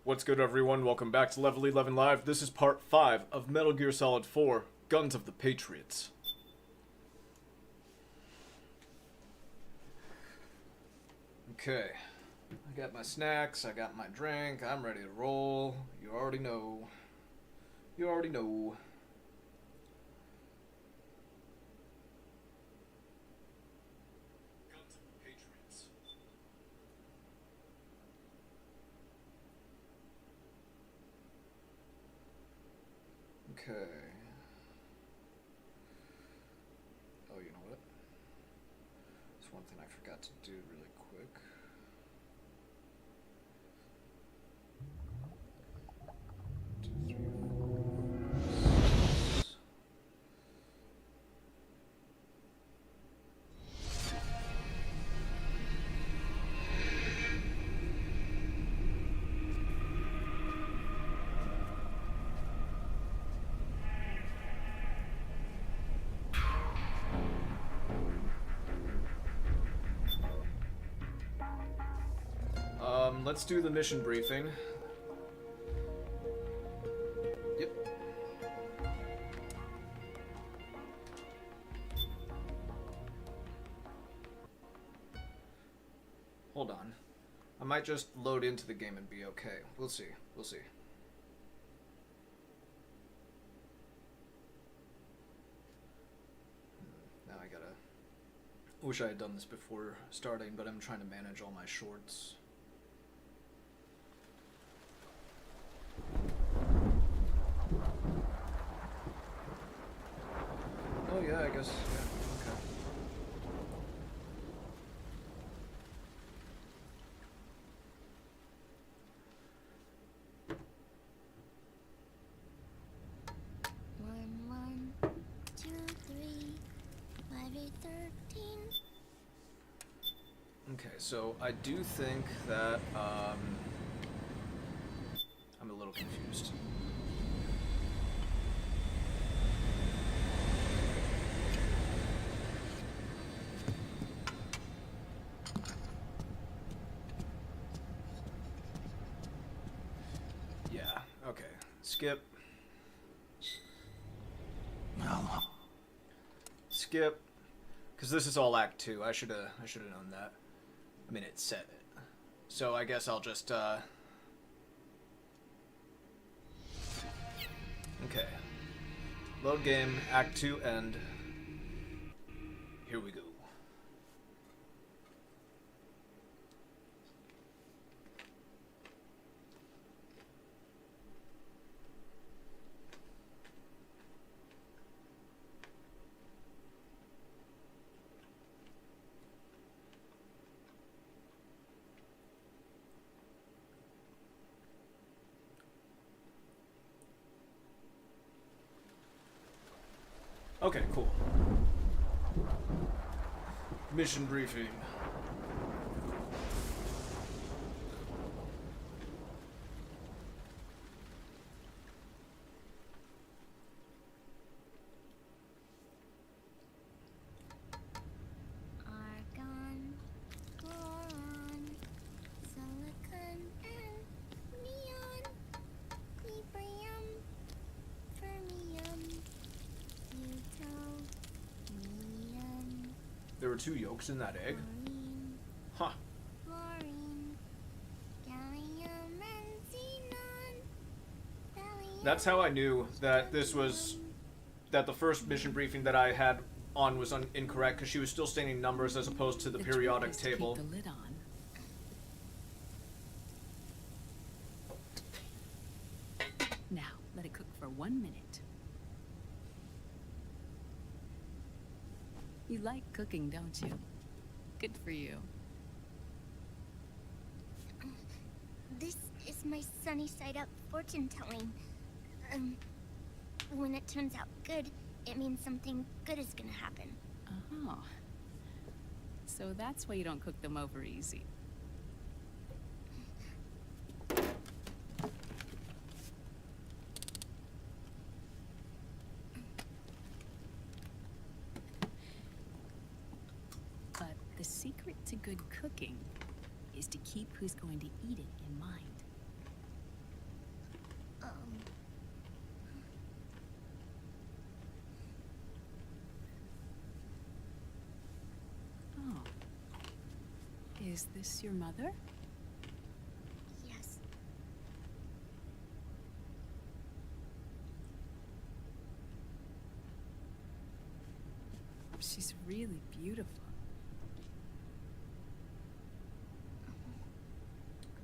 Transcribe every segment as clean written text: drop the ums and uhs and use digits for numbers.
What's good, everyone? Welcome back to Level 11 Live. This is part 5 of Metal Gear Solid 4, Guns of the Patriots. Okay, I got my snacks, I got my drink, I'm ready to roll. You already know. You already know. Guns of the Patriots. Okay. Oh, you know what? There's one thing I forgot to do really quick. Two, three, four, six. Let's do the mission briefing. Yep. Hold on. I might just load into the game and be okay. We'll see. We'll see. Now I gotta... Wish I had done this before starting, but I'm trying to manage all my shorts. Oh yeah, I guess, yeah, okay. One, 2, 3, 5, 8, 13. Okay, so I do think that, I'm a little confused. Yeah, okay. Skip. Skip. Because this is all Act 2. I should have known that. I mean, it said it. So I guess I'll just, Okay. Load game, Act 2 end. Here we go. Okay, cool. Mission briefing. Argon, boron, silicon, and neon, yttrium, fermium, plutonium, There were 2 yolks in that egg? chlorine, Huh. fluorine, gallium, and xenon, thallium, That's how I knew that this was... that the first mission briefing that I had on was incorrect, because she was still stating numbers as opposed to the periodic trick is to table. keep the lid on. Now, let it cook for 1 minute. You like cooking, don't you? Good for you. This is my sunny side up fortune telling. When it turns out good, it means something good is gonna happen. Oh. So that's why you don't cook them over easy. But the secret to good cooking is to keep who's going to eat it in mind. Is this your mother? Yes. She's really beautiful.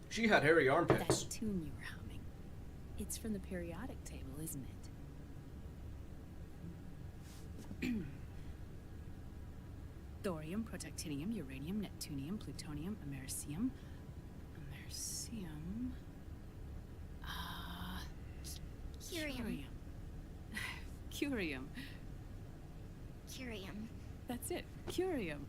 She had hairy armpits. That tune you were humming. It's from the periodic table, isn't it? Thorium, protactinium, uranium, neptunium, plutonium, americium. Americium. Curium. Curium. Curium. That's it. Curium.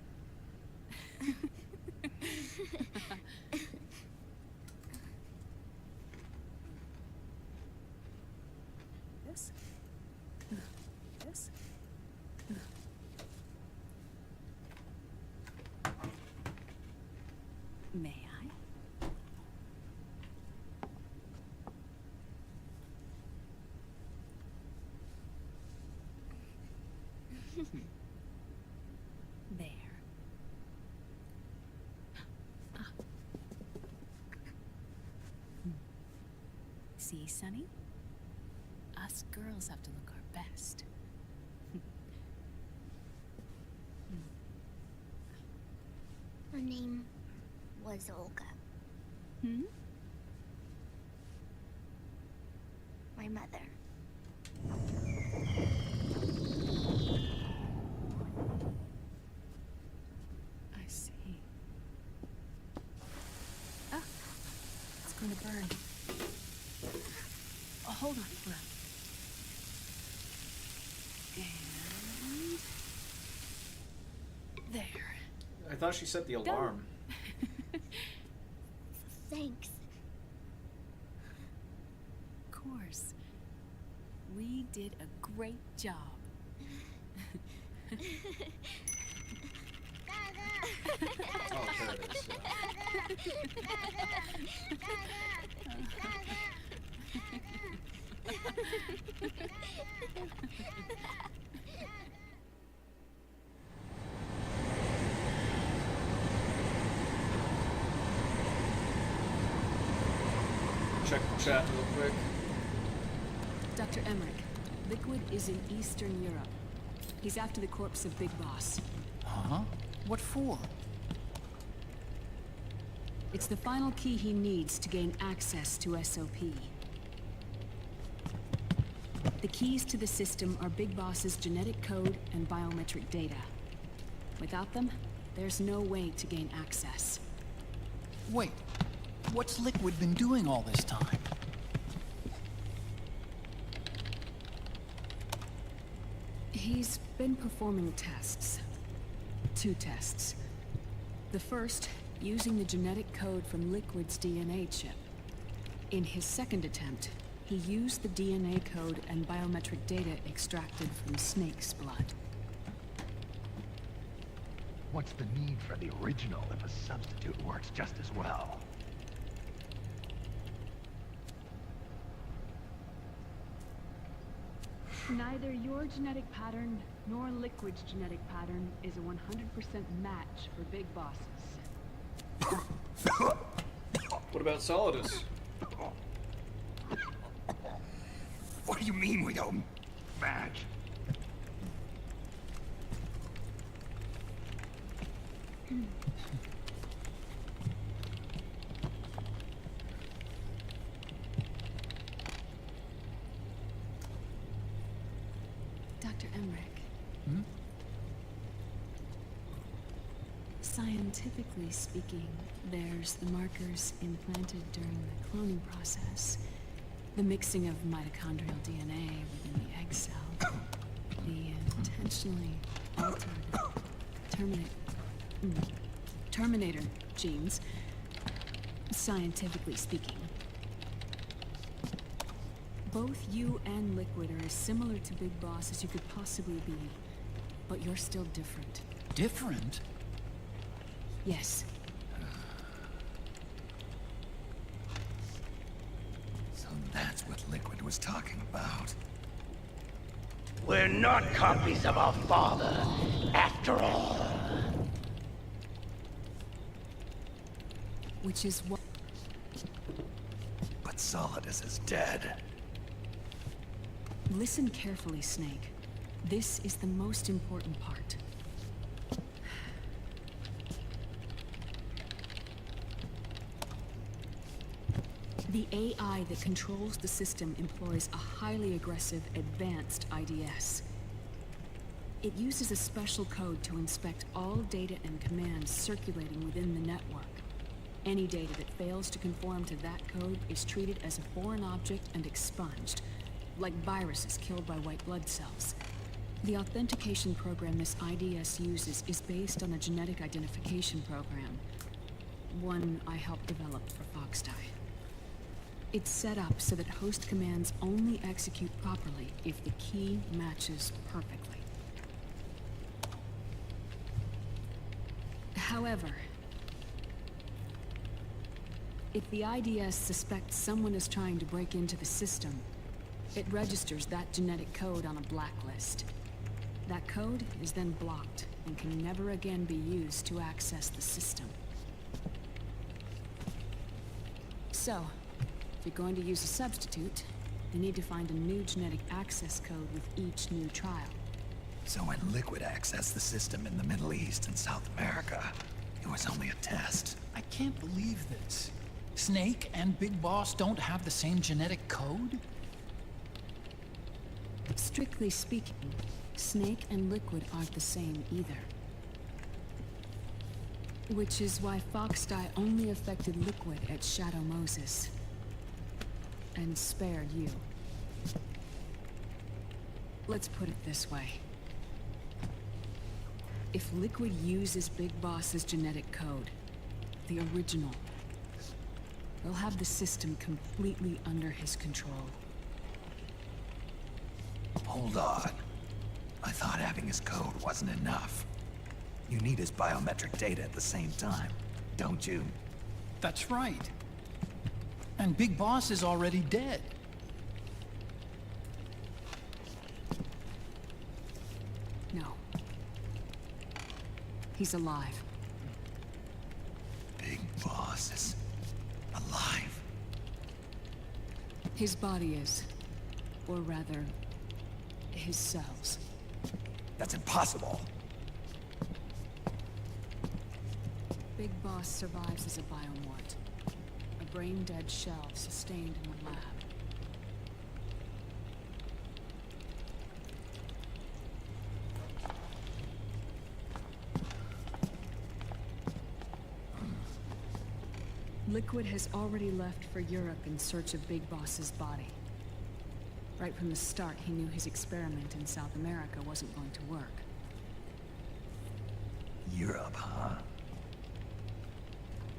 This. This. May I? There. Ah. See, Sonny? Us girls have to look our best. Her name was Olga. Hmm? My mother. I see. Ah, it's going to burn. Oh, hold on, hold on. And there. I thought she set the alarm. Thanks. Of course. We did a great job. Oh, there it is. Check the chat real quick. Dr. Emmerich, Liquid is in Eastern Europe. He's after the corpse of Big Boss. Huh? What for? It's the final key he needs to gain access to SOP. The keys to the system are Big Boss's genetic code and biometric data. Without them, there's no way to gain access. Wait, what's Liquid been doing all this time? He's been performing tests. 2 tests. The first, using the genetic code from Liquid's DNA chip. In his second attempt, he used the DNA code and biometric data extracted from Snake's blood. What's the need for the original if a substitute works just as well? Neither your genetic pattern nor Liquid's genetic pattern is a 100% match for Big Bosses. What about Solidus? What do you mean we don't match? Dr. Emmerich. Hmm? Scientifically speaking, there's the markers implanted during the cloning process, the mixing of mitochondrial DNA within the egg cell, the intentionally altered Terminator genes, scientifically speaking. Both you and Liquid are as similar to Big Boss as you could possibly be, but you're still different. Different? Yes. So that's what Liquid was talking about. We're not copies of our father, after all. Which is what... But Solidus is dead. Listen carefully, Snake. This is the most important part. The AI that controls the system employs a highly aggressive, advanced IDS. It uses a special code to inspect all data and commands circulating within the network. Any data that fails to conform to that code is treated as a foreign object and expunged, like viruses killed by white blood cells. The authentication program this IDS uses is based on a genetic identification program, one I helped develop for Foxdie. It's set up so that host commands only execute properly if the key matches perfectly. However, if the IDS suspects someone is trying to break into the system, it registers that genetic code on a blacklist. That code is then blocked and can never again be used to access the system. So, if you're going to use a substitute, you need to find a new genetic access code with each new trial. So when Liquid accessed the system in the Middle East and South America, it was only a test. I can't believe this. Snake and Big Boss don't have the same genetic code? Strictly speaking, Snake and Liquid aren't the same either. Which is why Foxdie only affected Liquid at Shadow Moses. And spared you. Let's put it this way. If Liquid uses Big Boss's genetic code, the original, he'll have the system completely under his control. Hold on. I thought having his code wasn't enough. You need his biometric data at the same time, don't you? That's right. And Big Boss is already dead. No. He's alive. Big Boss is alive. His body is. Or rather, his cells. That's impossible. Big Boss survives as a biomort. A brain-dead shell sustained in the lab. Liquid has already left for Europe in search of Big Boss's body. Right from the start, he knew his experiment in South America wasn't going to work. Europe, huh?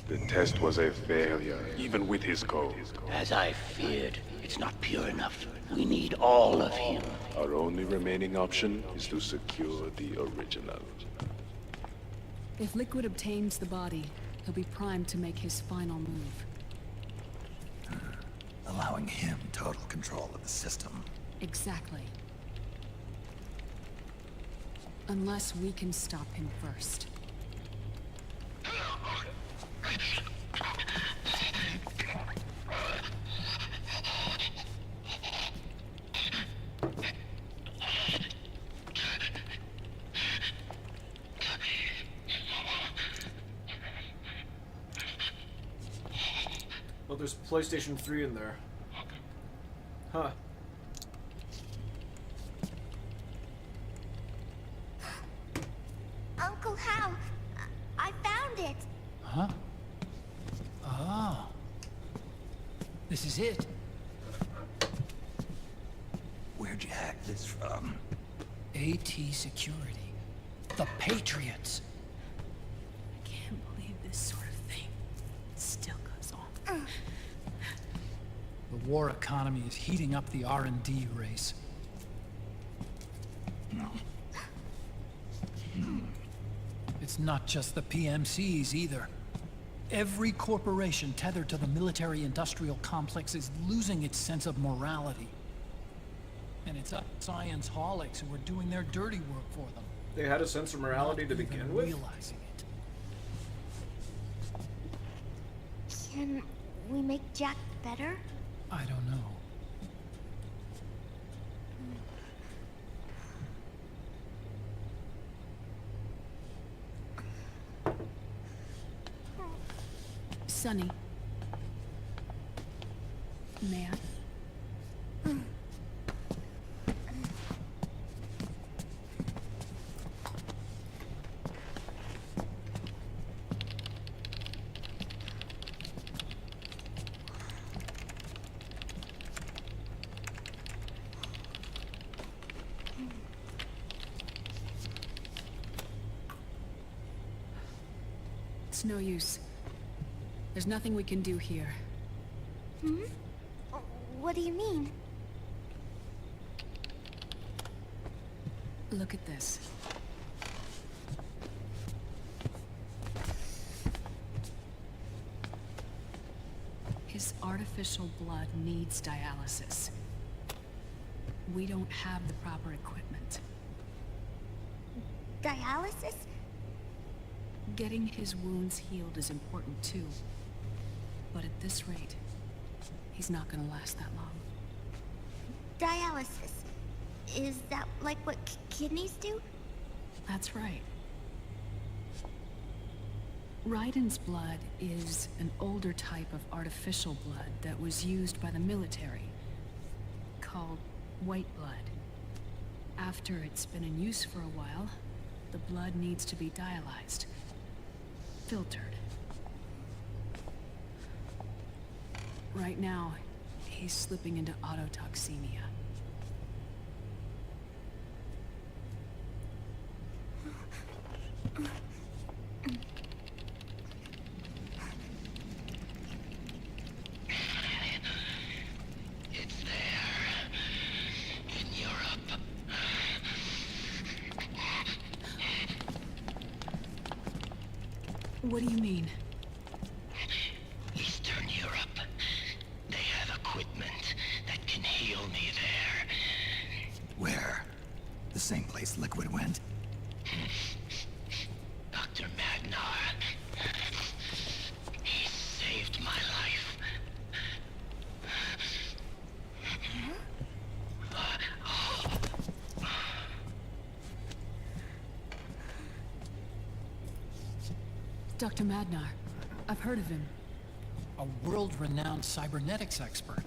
The test was a failure, even with his code. As I feared, it's not pure enough. We need all of him. Our only remaining option is to secure the original. If Liquid obtains the body, he'll be primed to make his final move. Allowing him total control of the system. Exactly. Unless we can stop him first. Well, there's PlayStation 3 in there. Huh. Uncle Hal, I found it. Huh? Oh. This is it. Where'd you hack this from? AT Security. The Patriots. I can't believe this sort of thing still goes on. The war economy is heating up the R&D race. It's not just the PMCs either. Every corporation tethered to the military-industrial complex is losing its sense of morality. And it's us science holics who are doing their dirty work for them. They had a sense of morality to Not even begin with? realizing it. Can we make Jack better? I don't know. Sonny. May I? It's no use. There's nothing we can do here. Hmm? What do you mean? Look at this. His artificial blood needs dialysis. We don't have the proper equipment. Dialysis? Getting his wounds healed is important too. But at this rate, he's not gonna last that long. Dialysis. Is that like what kidneys do? That's right. Raiden's blood is an older type of artificial blood that was used by the military, called white blood. After it's been in use for a while, the blood needs to be dialyzed, filtered. Right now, he's slipping into autotoxemia. It's there. In Europe. What do you mean? Eastern Europe. They have equipment that can heal me there. Where? The same place Liquid went? Dr. Magnar. He saved my life. Dr. Madnar. I've heard of him. A world-renowned cybernetics expert.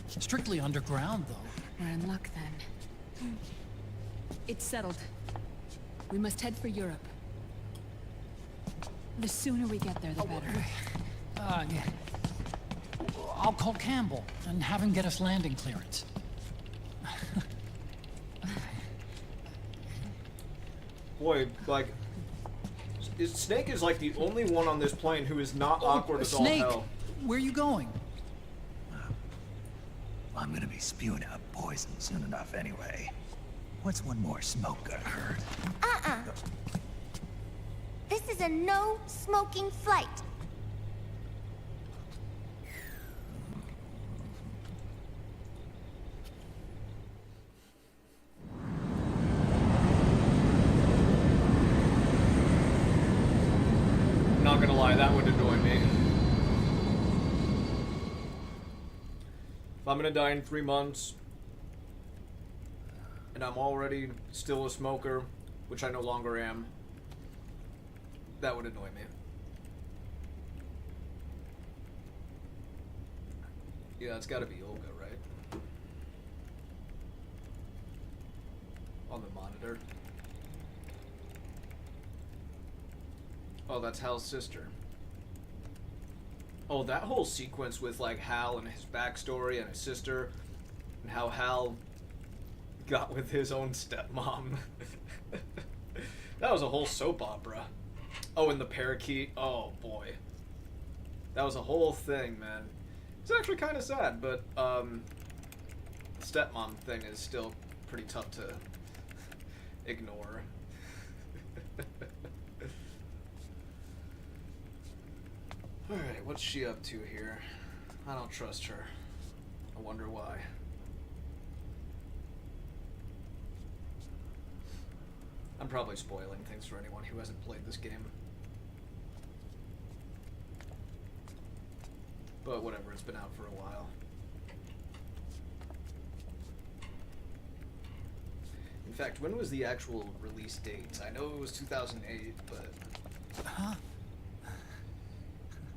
Strictly underground, though. We're in luck then. It's settled. We must head for Europe. The sooner we get there, the better. Yeah. I'll call Campbell and have him get us landing clearance. Boy, like, Snake is like the only one on this plane who is not awkward as all Snake, hell. where are you going? I'm gonna be spewing out poison soon enough anyway. What's one more smoke gonna hurt? This is a no smoking flight. Not gonna lie, that would annoy me. If I'm gonna die in 3 months, and I'm already still a smoker, which I no longer am, that would annoy me. Yeah, it's gotta be Olga, right? On the monitor. Oh, that's Hal's sister. Oh, that whole sequence with, like, Hal and his backstory and his sister, and how Hal got with his own stepmom. That was a whole soap opera. Oh, and the parakeet. Oh, boy. That was a whole thing, man. It's actually kind of sad, but, the stepmom thing is still pretty tough to ignore. Alright, what's she up to here? I don't trust her. I wonder why. I'm probably spoiling things for anyone who hasn't played this game. But whatever, it's been out for a while. In fact, when was the actual release date? I know it was 2008, but... Huh?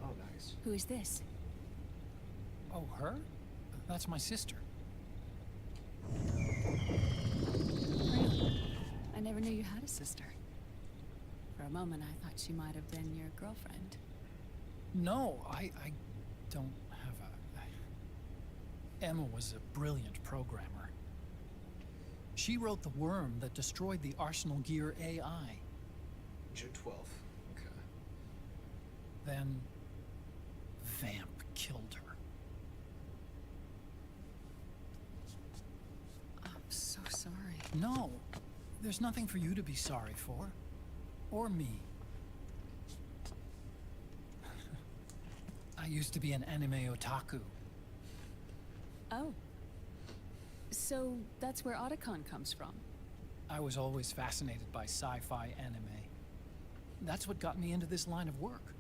Oh, nice. Who is this? Oh, her? That's my sister. Really? I never knew you had a sister. For a moment, I thought she might have been your girlfriend. No, I don't have a... Emma was a brilliant programmer. She wrote the worm that destroyed the Arsenal Gear AI. June 12th. Okay. Then... Vamp killed her. I'm so sorry. No, there's nothing for you to be sorry for. Or me. I used to be an anime otaku. Oh. So that's where Otacon comes from. I was always fascinated by sci-fi anime. That's what got me into this line of work.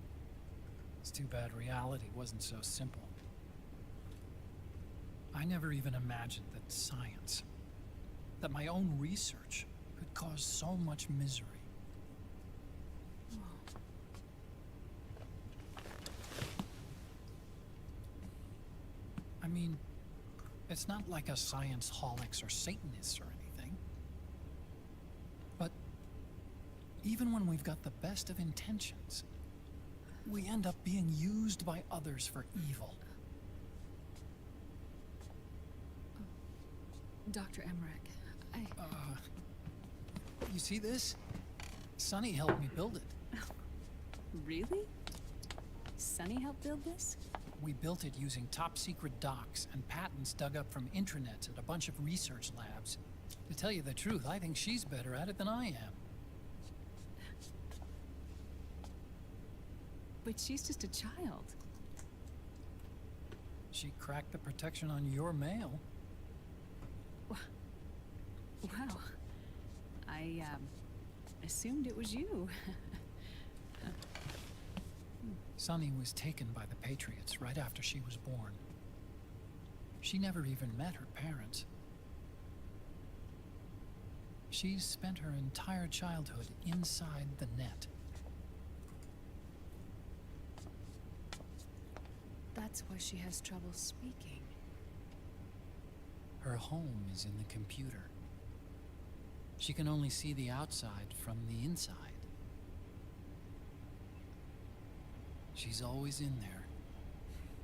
It's too bad reality wasn't so simple. I never even imagined that science, that my own research, could cause so much misery. I mean, it's not like us science holics or Satanists or anything. But even when we've got the best of intentions, we end up being used by others for evil. Dr. Emmerich, You see this? Sonny helped me build it. Really? Sunny helped build this? We built it using top-secret docs and patents dug up from intranets at a bunch of research labs. To tell you the truth, I think she's better at it than I am. But she's just a child. She cracked the protection on your mail. Wow. I, assumed it was you. Sunny was taken by the Patriots right after she was born. She never even met her parents. She's spent her entire childhood inside the net. That's why she has trouble speaking. Her home is in the computer. She can only see the outside from the inside. She's always in there,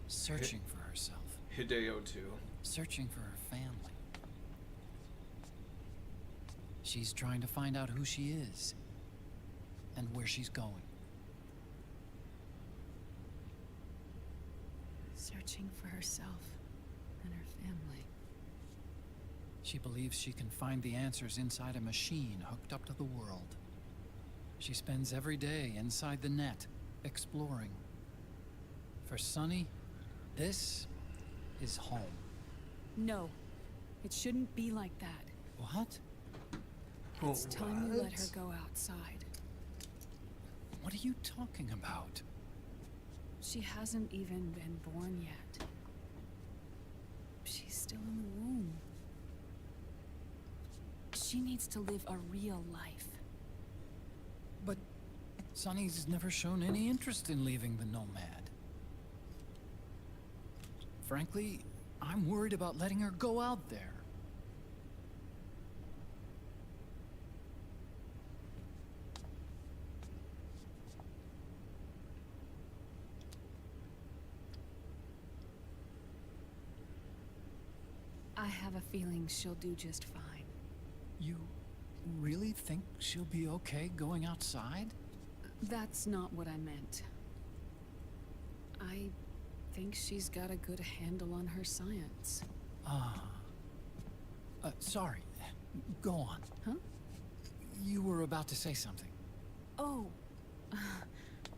searching for herself. Hideo too. Searching for her family. She's trying to find out who she is and where she's going. Searching for herself and her family. She believes she can find the answers inside a machine hooked up to the world. She spends every day inside the net, exploring. For Sunny, this is home. No, it shouldn't be like that. What? It's time you let her go outside. What are you talking about? She hasn't even been born yet. She's still in the womb. She needs to live a real life. But Sunny's never shown any interest in leaving the Nomad. Frankly, I'm worried about letting her go out there. I have a feeling she'll do just fine. You really think she'll be okay going outside? That's not what I meant. I think she's got a good handle on her science. Sorry. Go on. Huh? You were about to say something. Oh,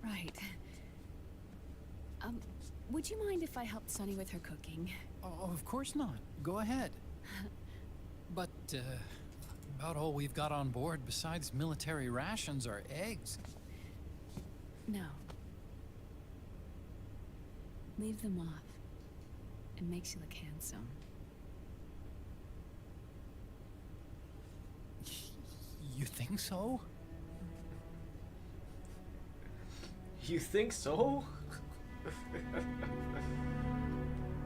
right. Would you mind if I helped Sunny with her cooking? Oh, of course not. Go ahead. But, about all we've got on board besides military rations are eggs. No. Leave them off. It makes you look handsome. You think so? You think so?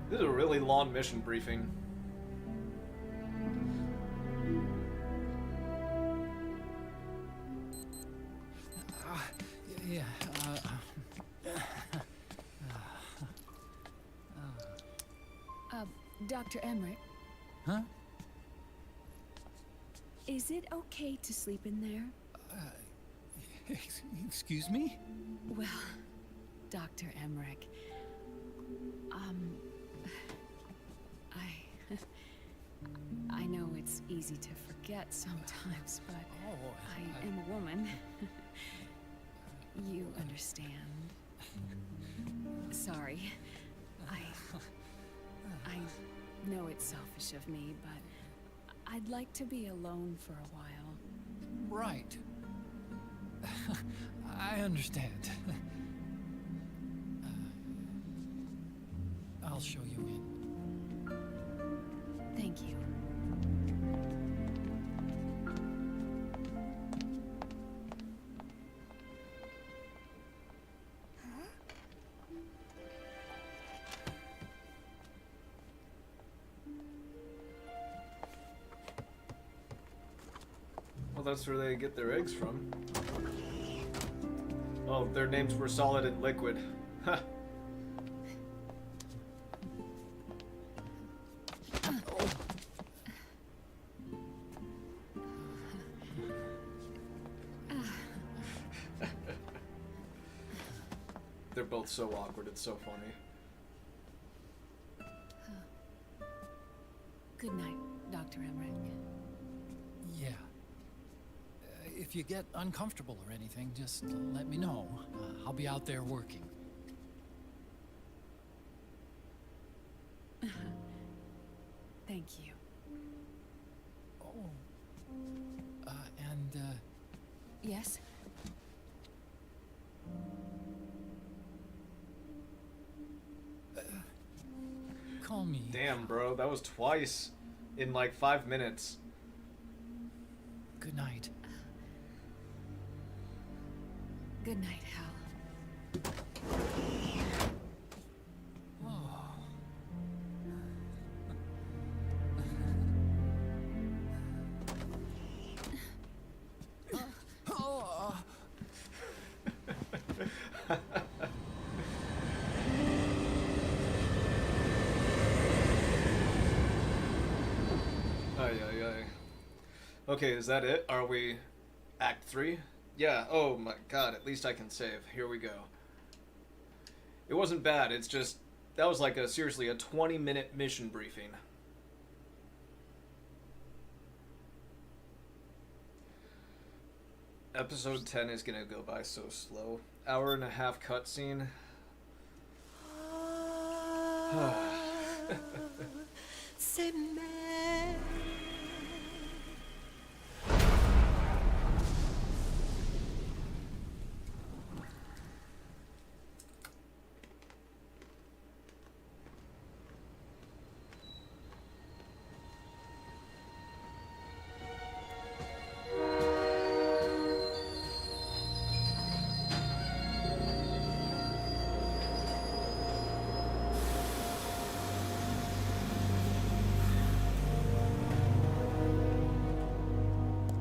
This is a really long mission briefing. Yeah, Dr. Emmerich, huh? is it okay to sleep in there? Excuse me? Well, Dr. Emmerich, I know it's easy to forget sometimes, but I am a woman. You understand. Sorry. I know it's selfish of me, but I'd like to be alone for a while. Right. I understand. I'll show you in. Thank you. Well, that's where they get their eggs from. Oh, their names were Solid and Liquid. Ha! They're both so awkward, it's so funny. Good night, Dr. Emmerich. Yeah. If you get uncomfortable or anything, just let me know. I'll be out there working. Thank you. Oh. Yes? Call me. Damn, bro, that was twice in like 5 minutes. Good night. Good night, Hal. Okay, is that it? Are we Act 3? Yeah, oh my god, at least I can save. Here we go. It wasn't bad, it's just, that was like seriously, a 20-minute mission briefing. Episode 10 is gonna go by so slow. Hour and a half cutscene.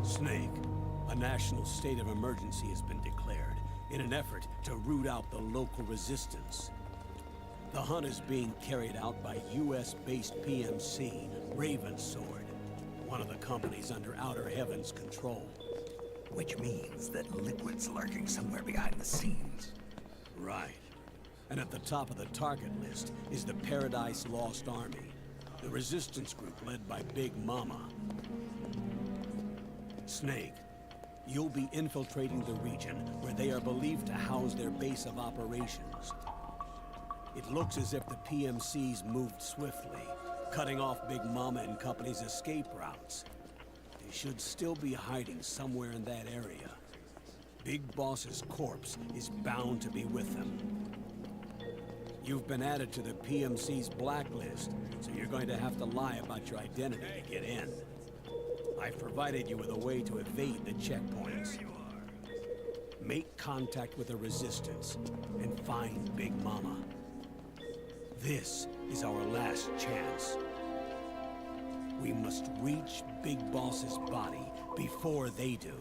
Snake, a national state of emergency has been declared in an effort to root out the local resistance. The hunt is being carried out by US-based PMC, Ravensword, one of the companies under Outer Heaven's control. Which means that Liquid's lurking somewhere behind the scenes. Right. And at the top of the target list is the Paradise Lost Army, the resistance group led by Big Mama. Snake, you'll be infiltrating the region where they are believed to house their base of operations. It looks as if the PMCs moved swiftly, cutting off Big Mama and company's escape routes. They should still be hiding somewhere in that area. Big Boss's corpse is bound to be with them. You've been added to the PMC's blacklist, so you're going to have to lie about your identity to get in. I've provided you with a way to evade the checkpoints. Make contact with the Resistance and find Big Mama. This is our last chance. We must reach Big Boss's body before they do.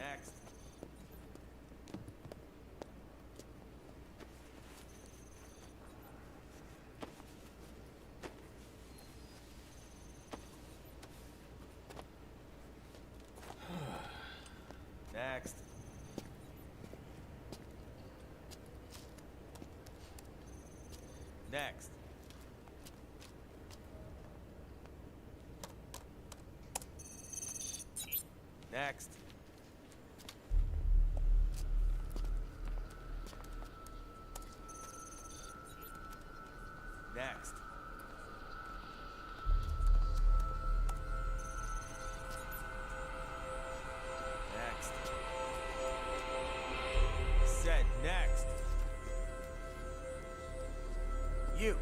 Next. Next. Next. Next. Next. Next. Said next. You.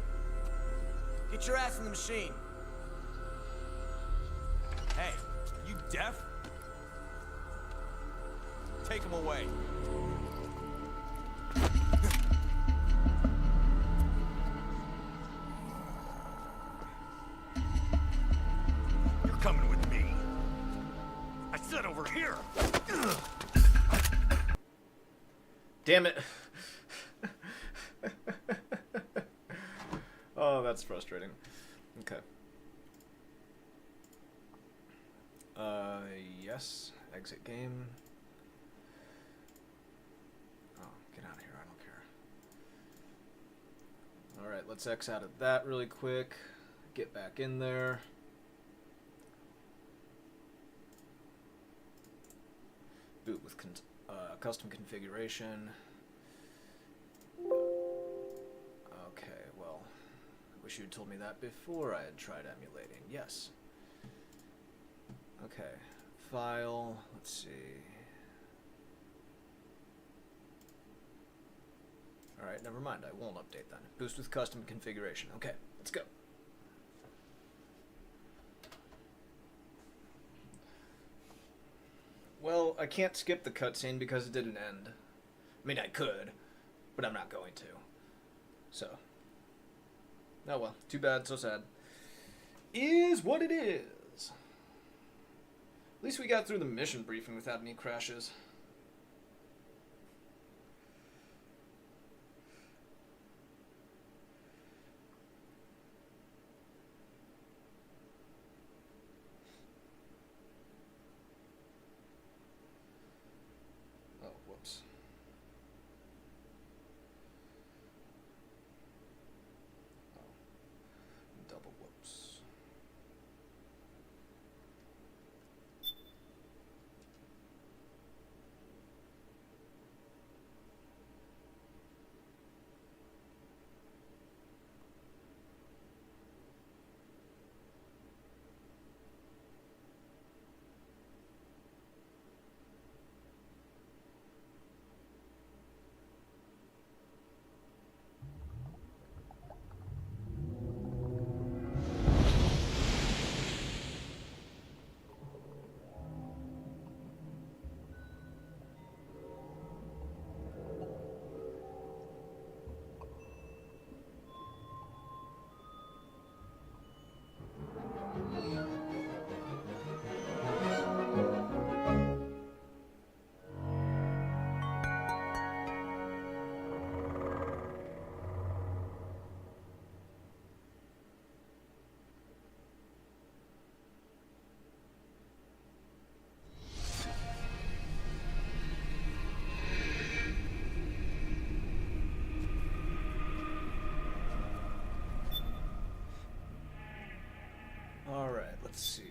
Get your ass in the machine. Hey, you deaf? Take him away. You're coming with me. I said over here. Damn it. Oh, that's frustrating. Okay. Yes. Exit game. Oh, get out of here. I don't care. Alright, let's X out of that really quick. Get back in there. Boot with custom configuration. Okay, well, I wish you'd told me that before I had tried emulating. Yes. Okay, file, let's see. Alright, never mind, I won't update that. Boost with custom configuration. Okay, let's go. Well, I can't skip the cutscene because it didn't end. I mean, I could, but I'm not going to. So. Oh well, too bad, so sad. Is what it is. At least we got through the mission briefing without any crashes. Oh, whoops. Oh, double whoops. Alright, let's see.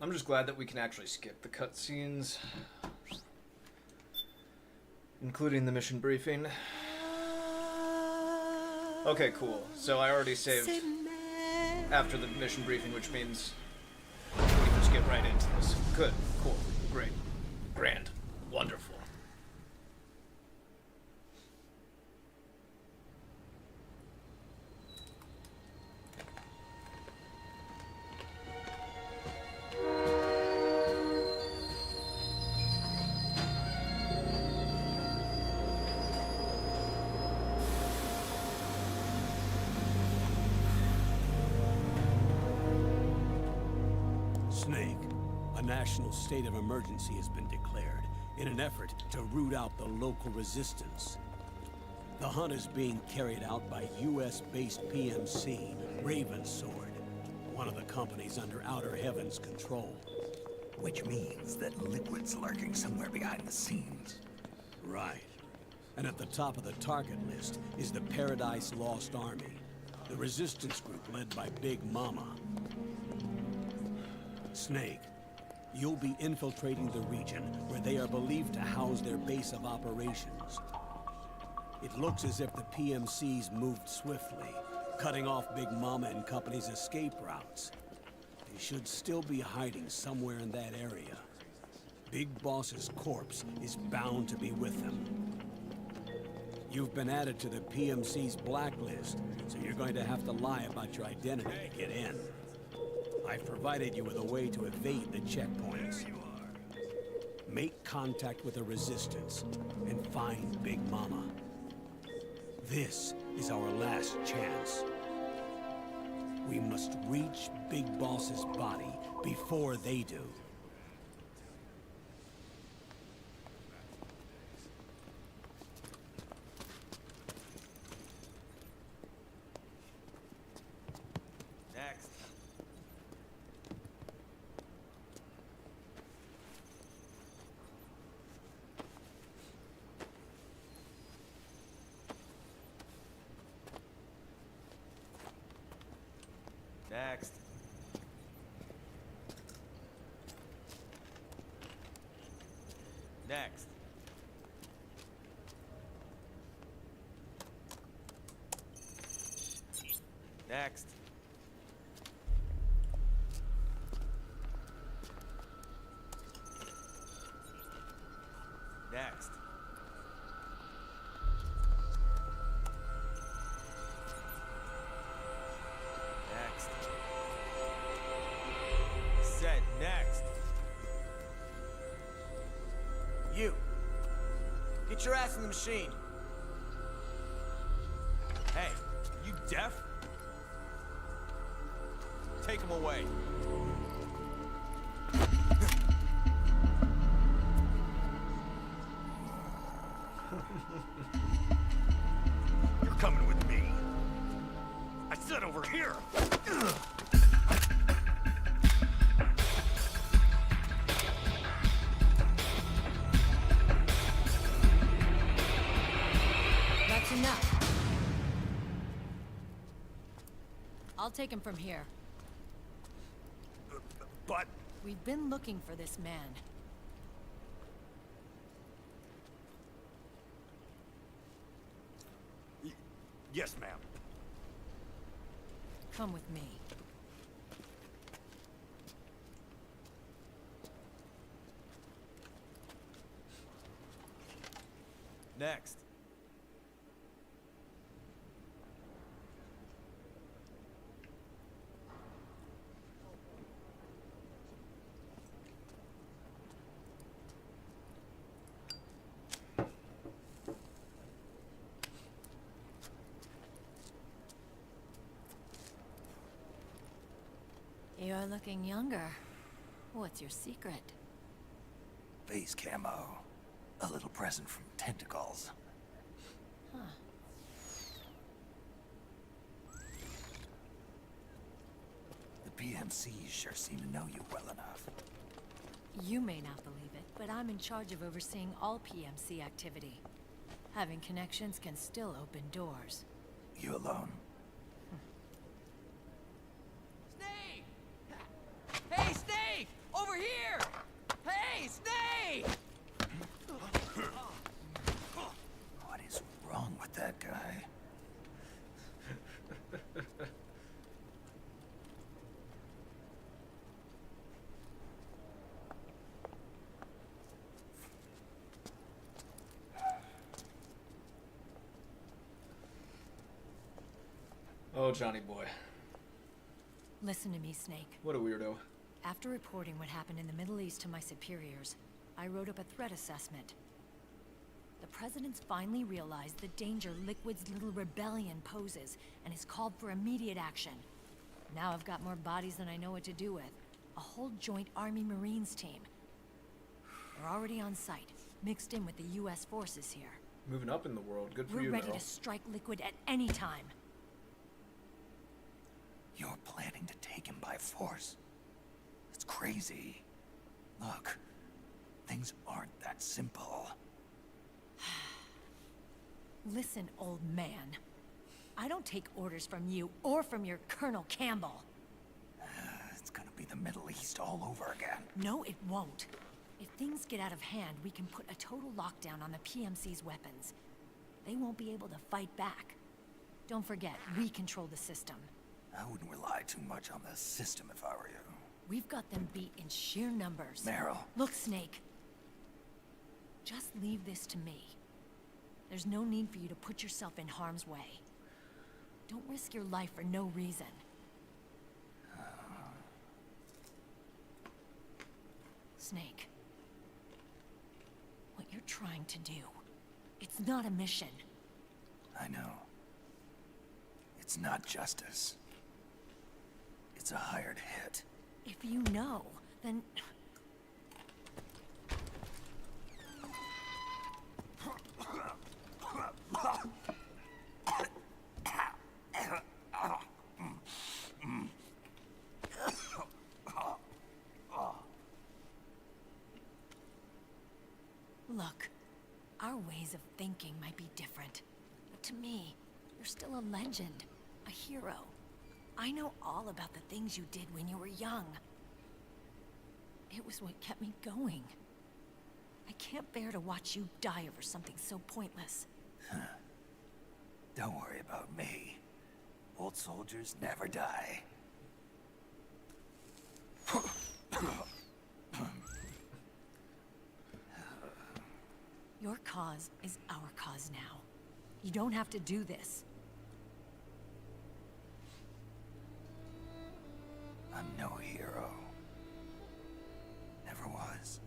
I'm just glad that we can actually skip the cutscenes. including the mission briefing. Okay, cool. So I already saved after the mission briefing, which means we can just get right into this. Good, cool, great, grand, wonderful. Snake, a national state of emergency has been declared in an effort to root out the local resistance. The hunt is being carried out by US-based PMC, Ravensword, one of the companies under Outer Heaven's control. Which means that Liquid's lurking somewhere behind the scenes. Right. And at the top of the target list is the Paradise Lost Army, the resistance group led by Big Mama. Snake, you'll be infiltrating the region where they are believed to house their base of operations. It looks as if the PMCs moved swiftly, cutting off Big Mama and company's escape routes. They should still be hiding somewhere in that area. Big Boss's corpse is bound to be with them. You've been added to the PMC's blacklist, so you're going to have to lie about your identity to get in. I've provided you with a way to evade the checkpoints. Make contact with the Resistance and find Big Mama. This is our last chance. We must reach Big Boss's body before they do. Next. Next. Next. Next. Next. Next. Set next. You. Get your ass in the machine. Hey, you deaf? Take him away. You're coming with me. I said over here. That's enough. I'll take him from here. But We've been looking for this man. yes, ma'am. Come with me. Next. You're looking younger. What's your secret? Face camo. A little present from Tentacles. Huh. The PMCs sure seem to know you well enough. You may not believe it, but I'm in charge of overseeing all PMC activity. Having connections can still open doors. You alone? Snake! Hey, Snake! Over here! Hey, Snake! Oh, Johnny boy. Listen to me, Snake. What a weirdo. After reporting what happened in the Middle East to my superiors, I wrote up a threat assessment. The President's finally realized the danger Liquid's little rebellion poses and has called for immediate action. Now I've got more bodies than I know what to do with. A whole joint Army Marines team. We're already on site, mixed in with the U.S. forces here. Moving up in the world. Good for We're you, ready Meryl. to strike Liquid at any time. You're planning to take him by force? It's crazy. Look, things aren't that simple. Listen, old man. I don't take orders from you or from your Colonel Campbell. It's gonna be the Middle East all over again. No, it won't. If things get out of hand, we can put a total lockdown on the PMC's weapons. They won't be able to fight back. Don't forget, we control the system. I wouldn't rely too much on the system if I were you. We've got them beat in sheer numbers. Meryl. Look, Snake. Just leave this to me. There's no need for you to put yourself in harm's way. Don't risk your life for no reason. Snake. What you're trying to do, it's not a mission. I know. It's not justice. It's a hired hit. If you know, then... Look, our ways of thinking might be different, but to me, you're still a legend, a hero. I know all about the things you did when you were young. It was what kept me going. I can't bear to watch you die over something so pointless. Don't worry about me. Old soldiers never die. Your cause is our cause now. You don't have to do this. I'm no hero. Never was.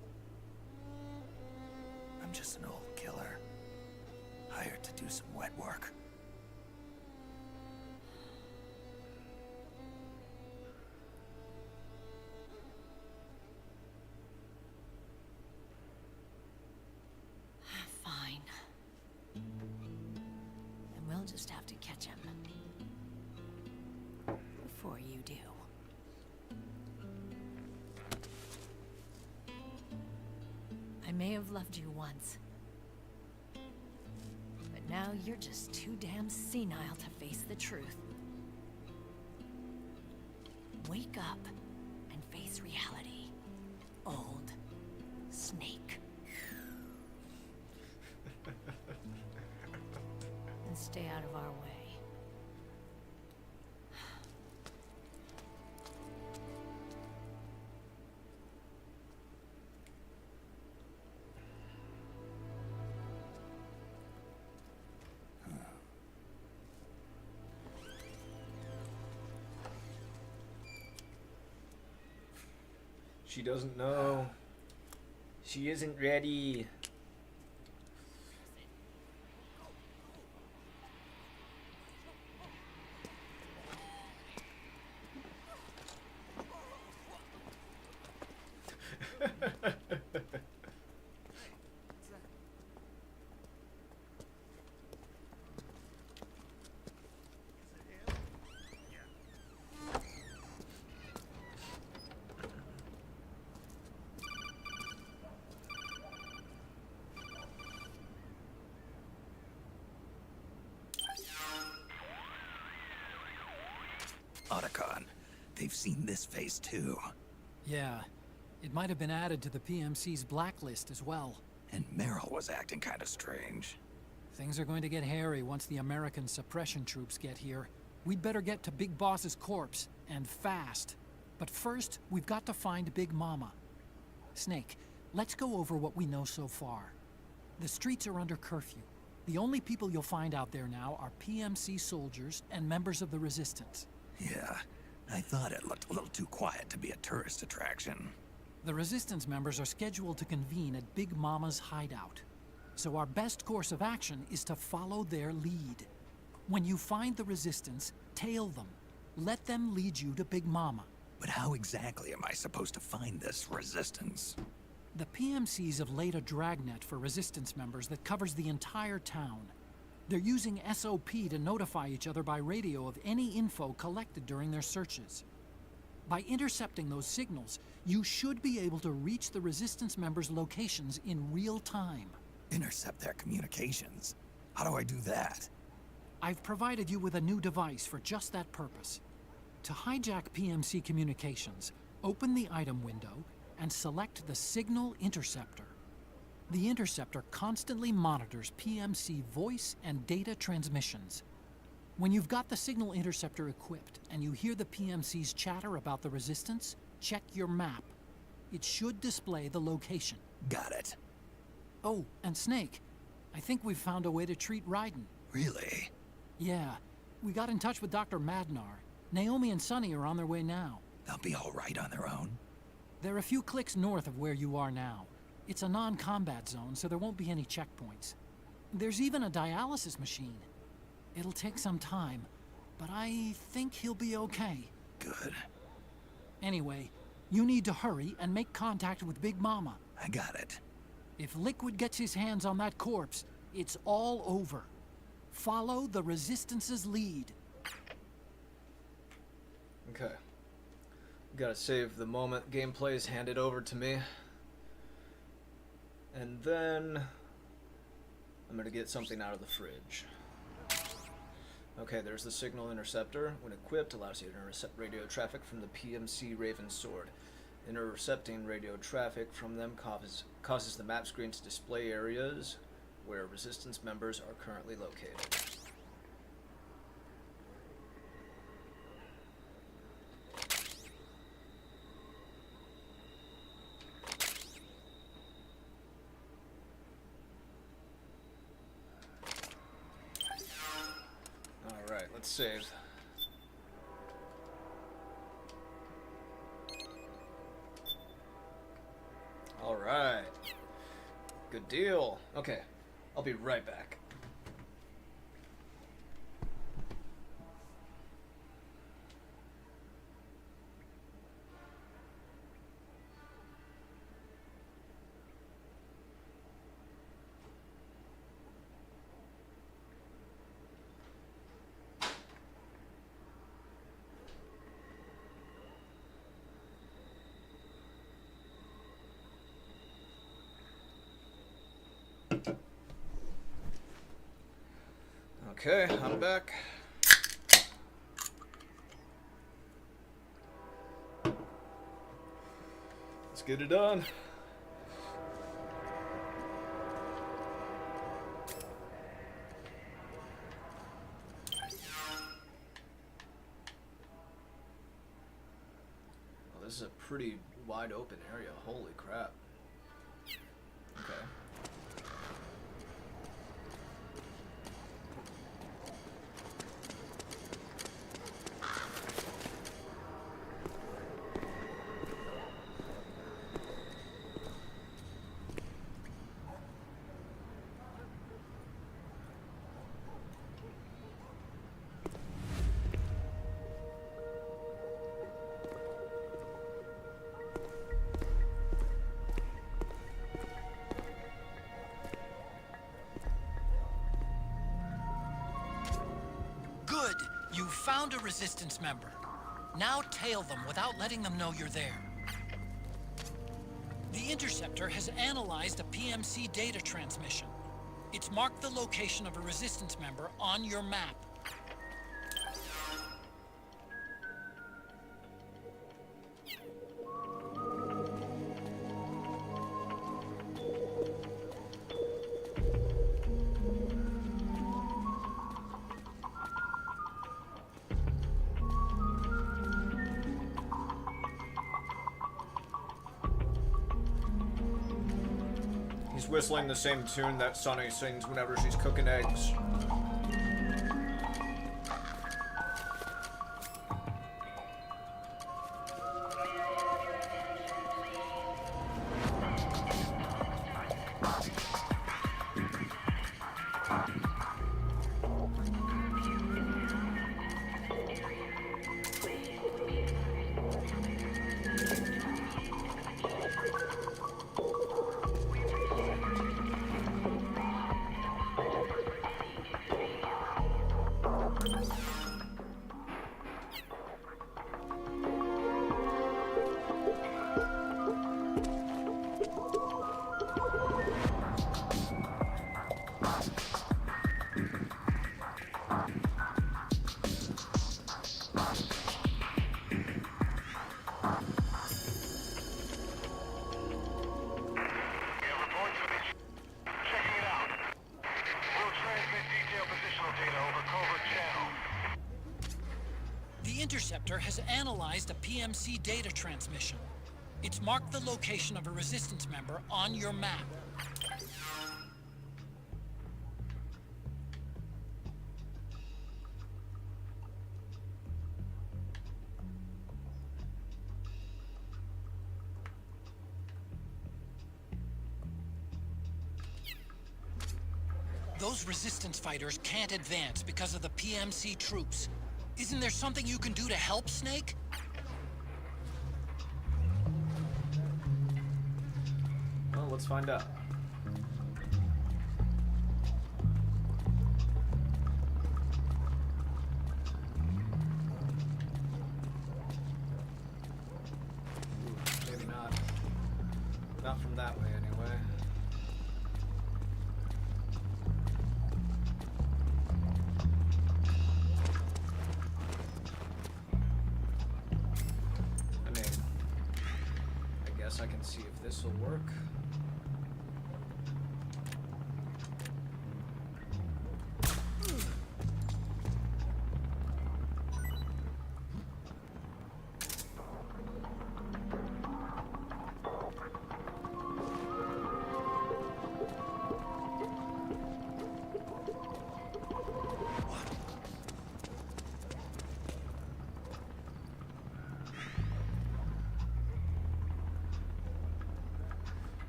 I'm just an old killer. Hired to do some wet work. Fine. And we'll just have to catch him. Before you do. I may have loved you once. But now you're just too damn senile to face the truth. Wake up and face reality. Old Snake. And stay out of our way. She doesn't know. She isn't ready. Otacon, they've seen this face too. Yeah, it might have been added to the PMC's blacklist as well. And Meryl was acting kind of strange. Things are going to get hairy once the American suppression troops get here. We'd better get to Big Boss's corpse, and fast. But first, we've got to find Big Mama. Snake, let's go over what we know so far. The streets are under curfew. The only people you'll find out there now are PMC soldiers and members of the Resistance. Yeah, I thought it looked a little too quiet to be a tourist attraction. The Resistance members are scheduled to convene at Big Mama's hideout. So our best course of action is to follow their lead. When you find the Resistance, tail them. Let them lead you to Big Mama. But how exactly am I supposed to find this Resistance? The PMCs have laid a dragnet for Resistance members that covers the entire town. They're using SOP to notify each other by radio of any info collected during their searches. By intercepting those signals, you should be able to reach the Resistance members' locations in real time. Intercept their communications? How do I do that? I've provided you with a new device for just that purpose. To hijack PMC communications, open the item window and select the Signal Interceptor. The interceptor constantly monitors PMC voice and data transmissions. When you've got the Signal Interceptor equipped and you hear the PMC's chatter about the Resistance, check your map. It should display the location. Got it. Oh, and Snake, I think we've found a way to treat Raiden. Really? Yeah, we got in touch with Dr. Madnar. Naomi and Sonny are on their way now. They'll be all right on their own? They're a few clicks north of where you are now. It's a non-combat zone, so there won't be any checkpoints. There's even a dialysis machine. It'll take some time, but I think he'll be okay. Good. Anyway, you need to hurry and make contact with Big Mama. I got it. If Liquid gets his hands on that corpse, it's all over. Follow the Resistance's lead. Okay. Gotta save the moment gameplay is handed over to me. And then I'm gonna get something out of the fridge. Okay, there's the Signal Interceptor. When equipped, allows you to intercept radio traffic from the PMC Raven Sword. Intercepting radio traffic from them causes the map screen to display areas where Resistance members are currently located. Alright, let's save. Alright. Good deal. Okay, I'll be right back. Okay, I'm back. Let's get it done. Well, this is a pretty wide open area. Holy crap. Okay. Good! You found a Resistance member. Now tail them without letting them know you're there. The Interceptor has analyzed a PMC data transmission. It's marked the location of a Resistance member on your map. whistling the same tune that Sunny sings whenever she's cooking eggs. The Interceptor has analyzed a PMC data transmission. It's marked the location of a Resistance member on your map. Those Resistance fighters can't advance because of the PMC troops. Isn't there something you can do to help, Snake? Well, let's find out. Maybe not. Not from that way, anyway. I can see if this will work.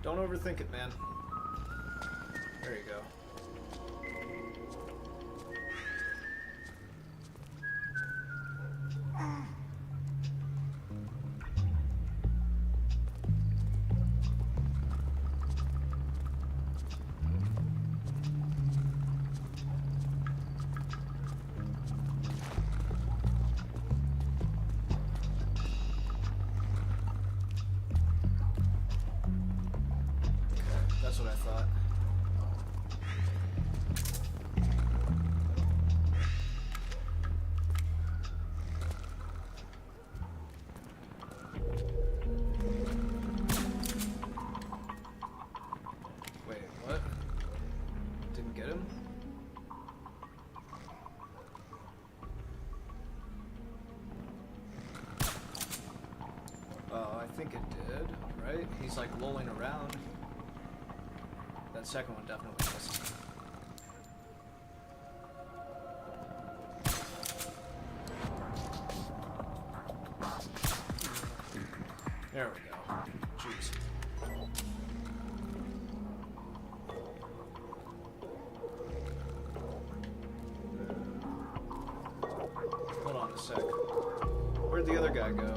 Don't overthink it, man. There you go. That's what I thought. Wait, what? Didn't get him? I think it did, right? He's like lolling around. That second one definitely missed. There we go. Jeez. Hold on a sec. Where'd the other guy go?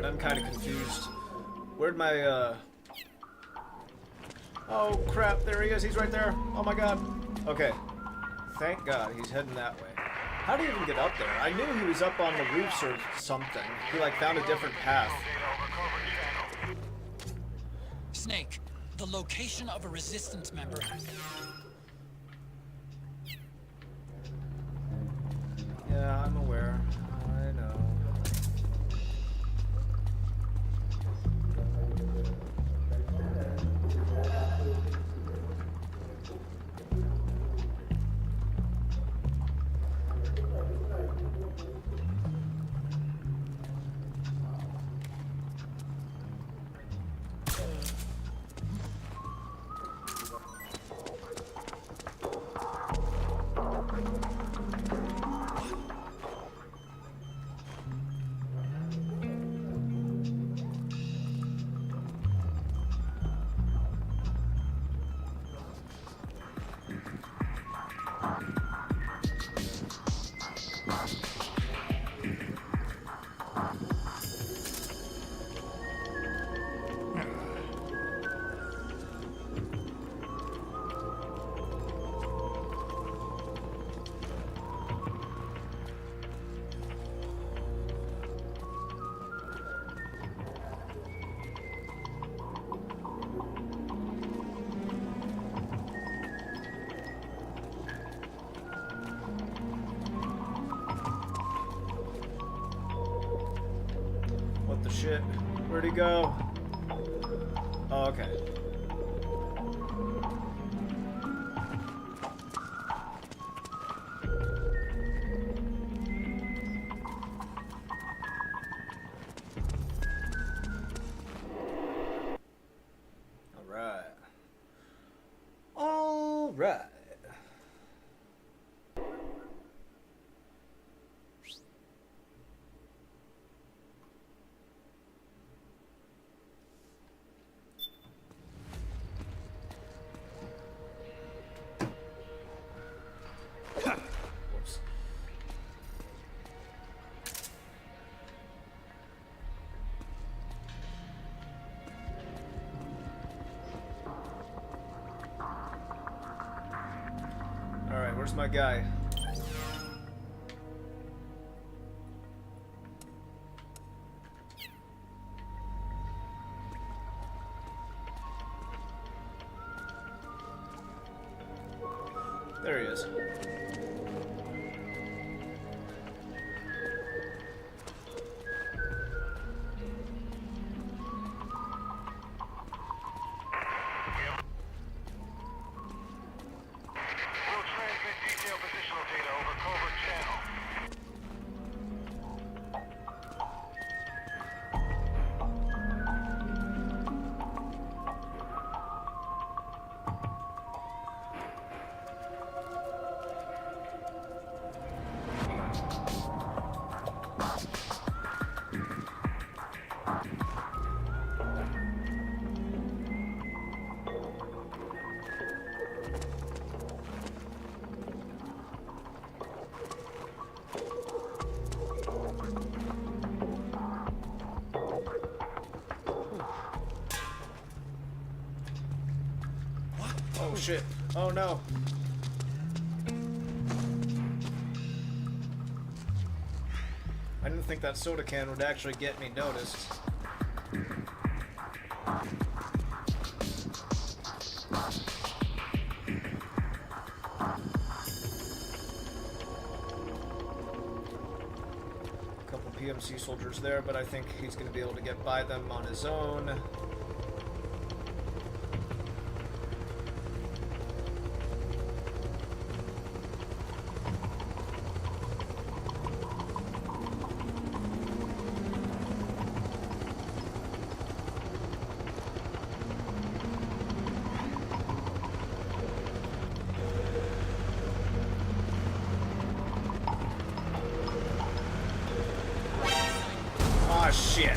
Alright, I'm kind of confused. Where'd my, Oh, crap, there he is. He's right there. Oh, my God. Okay. Thank God he's heading that way. How did he even get up there? I knew he was up on the roofs or something. He, like, found a different path. Snake, the location of a resistance member. Yeah, I'm aware. I know. What the shit? Where'd he go? Oh, okay. Alright. Alright. Whoops. Alright, where's my guy? There he is. We'll transmit detailed positional data over covert channel. Oh shit. Oh no. I didn't think that soda can would actually get me noticed. Couple PMC soldiers there, but I think he's going to be able to get by them on his own. Ah, shit.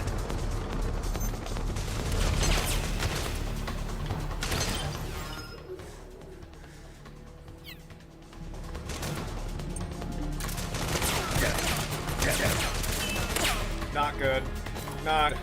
Not good. Not.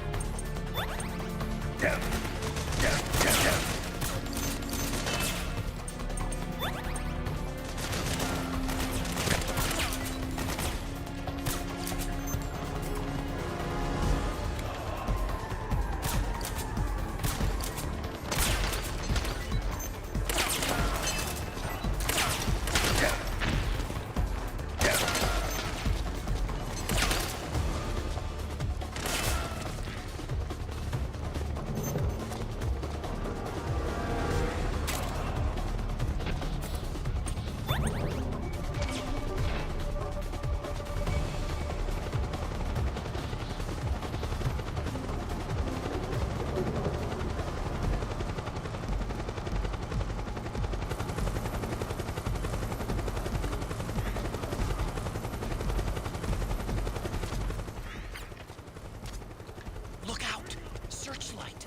Look out! Searchlight!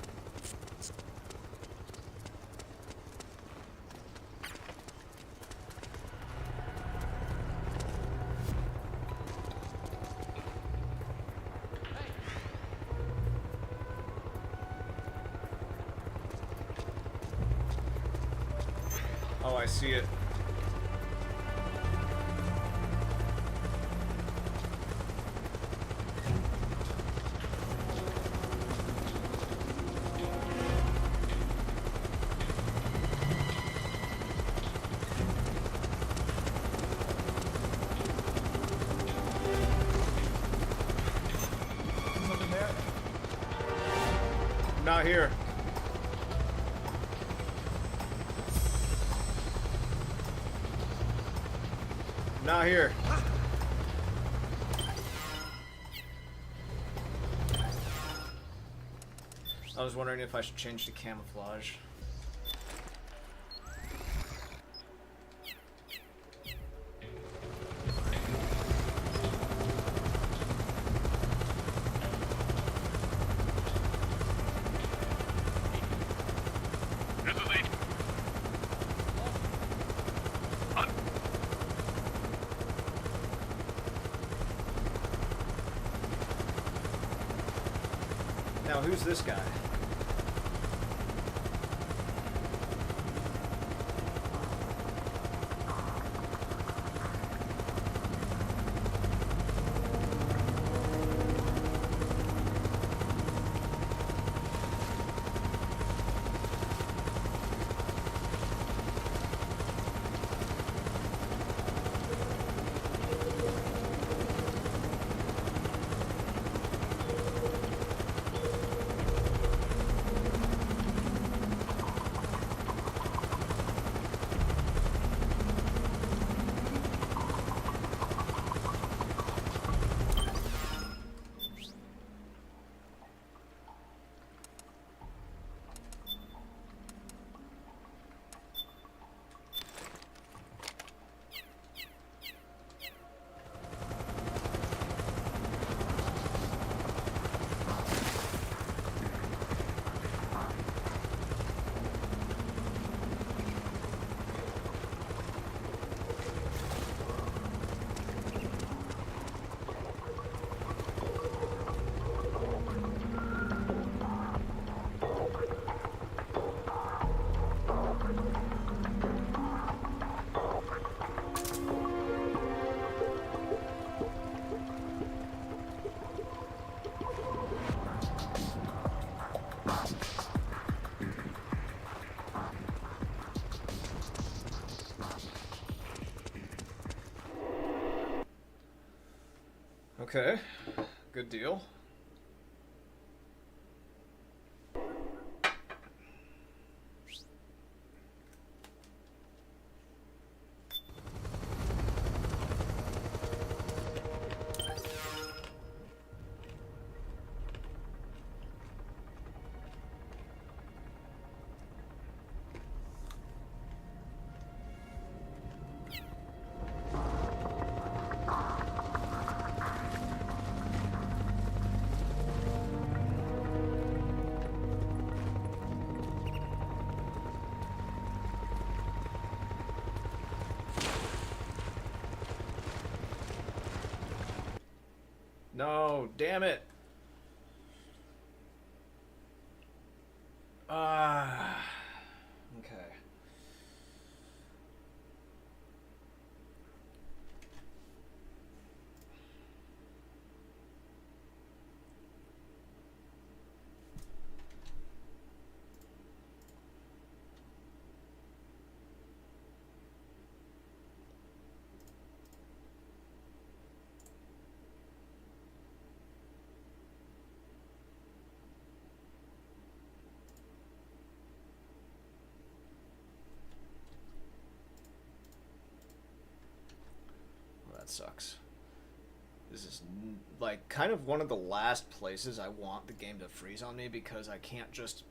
Oh, I see it. Something there? Not here. Not here. I was wondering if I should change to camouflage. Now, who's this guy? Okay, good deal. No, damn it. that sucks. This is like kind of one of the last places I want the game to freeze on me because I can't just...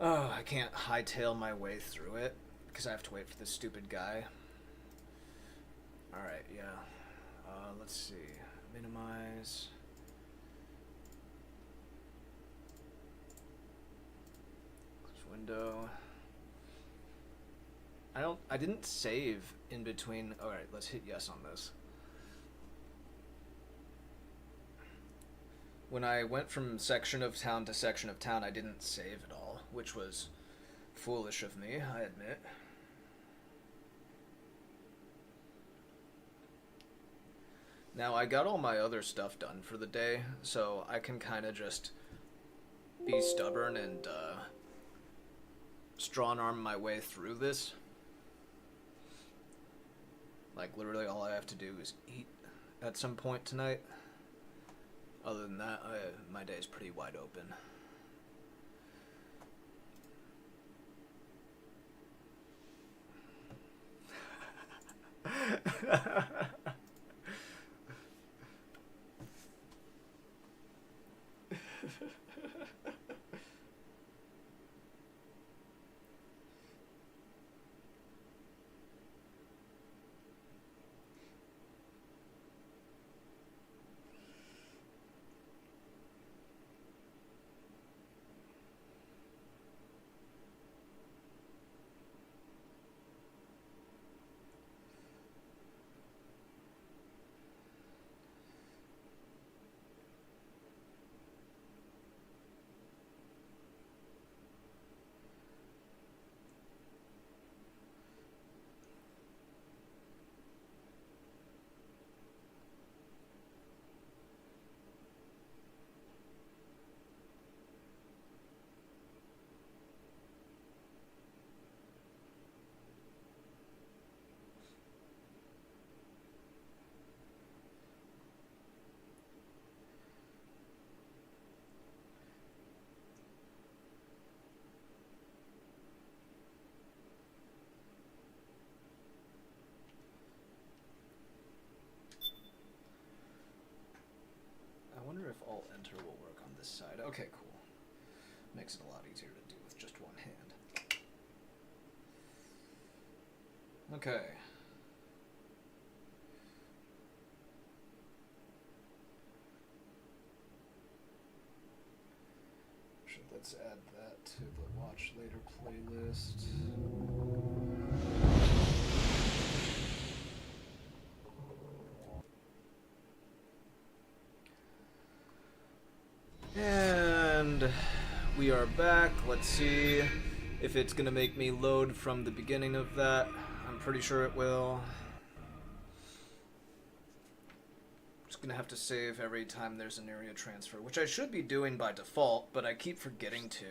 Oh, I can't hightail my way through it because I have to wait for this stupid guy. Alright, yeah. Let's see. Minimize. Close window. I didn't save in between. Alright, let's hit yes on this. When I went from section of town to section of town, I didn't save at all, which was foolish of me, I admit. Now, I got all my other stuff done for the day, so I can kind of just be stubborn and strong-arm my way through this. Like, literally all I have to do is eat at some point tonight. Other than that, my day's pretty wide open. I wonder if alt enter will work on this side. Okay, cool. Makes it a lot easier to do with just one hand. Okay. Let's add that to the watch later playlist. And we are back. Let's see if it's gonna make me load from the beginning of that. I'm pretty sure it will. Just gonna have to save every time there's an area transfer, which I should be doing by default, but I keep forgetting to.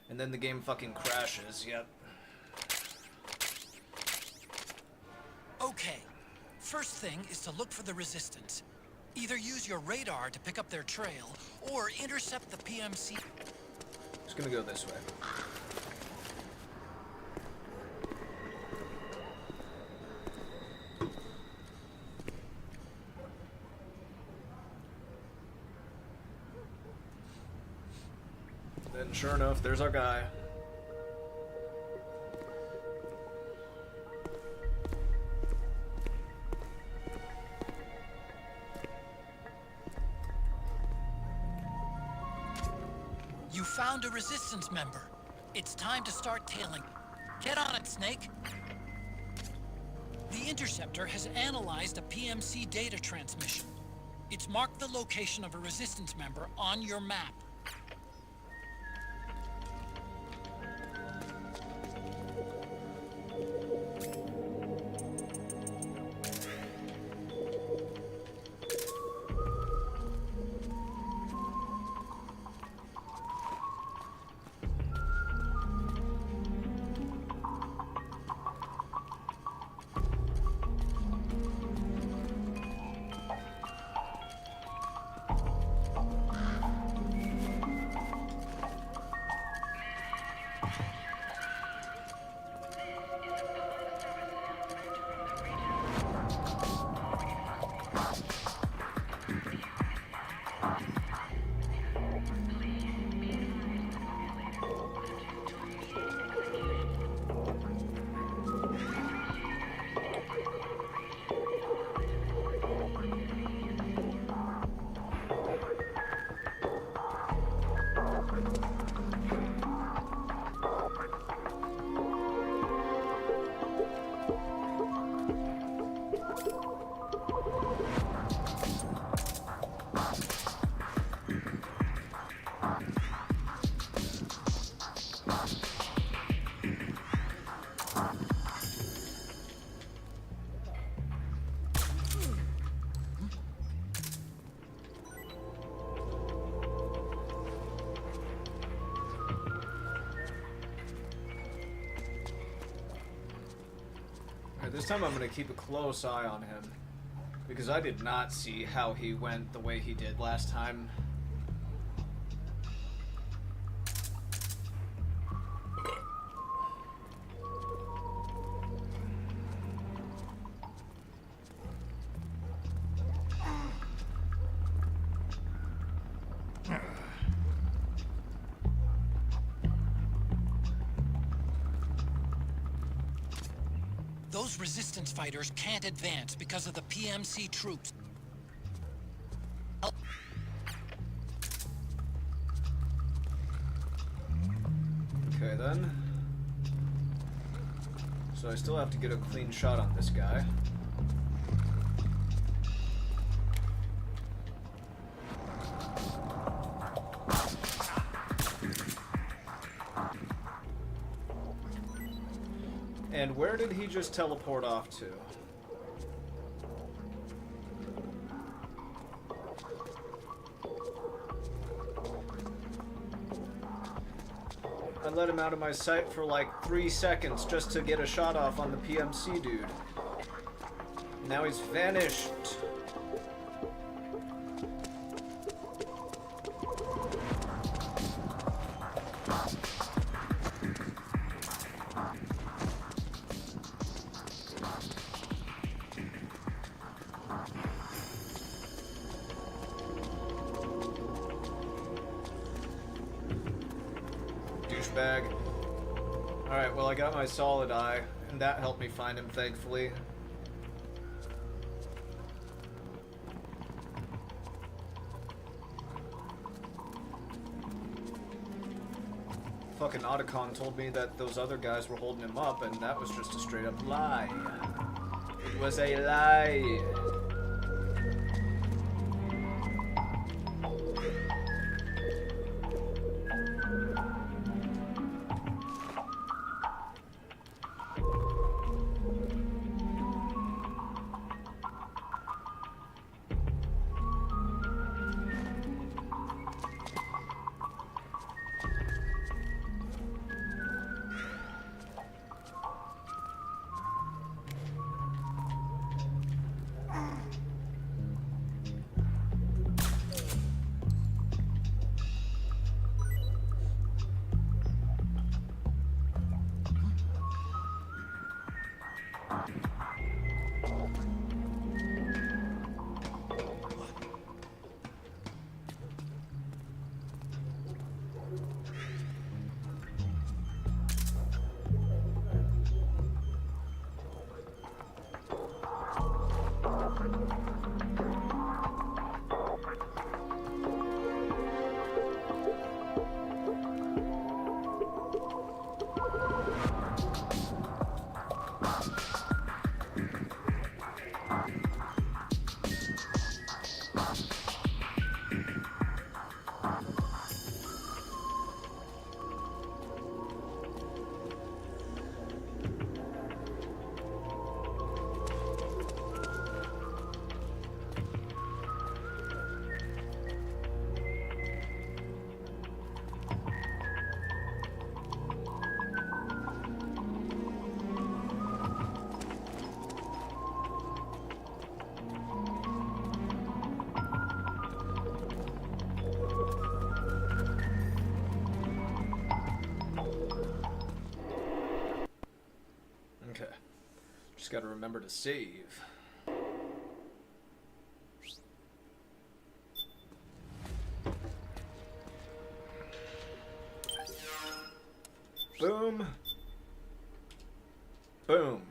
And then the game fucking crashes. Yep. Okay. First thing is to look for the resistance. Either use your radar to pick up their trail, or intercept the PMC. Just gonna go this way. Then sure enough, there's our guy. You found a resistance member. It's time to start tailing. Get on it, Snake. The interceptor has analyzed a PMC data transmission. It's marked the location of a resistance member on your map. this time I'm gonna keep a close eye on him. Because I did not see how he went the way he did last time. Those resistance fighters can't advance because of the PMC troops. Okay then. So I still have to get a clean shot on this guy. And where did he just teleport off to? I let him out of my sight for like 3 seconds just to get a shot off on the PMC dude. Now he's vanished. Douchebag. Alright, well I got my solid eye, and that helped me find him, thankfully. Fucking Otacon told me that those other guys were holding him up, and that was just a straight up lie. It was a lie. Okay. Just gotta remember to save. Boom. Boom.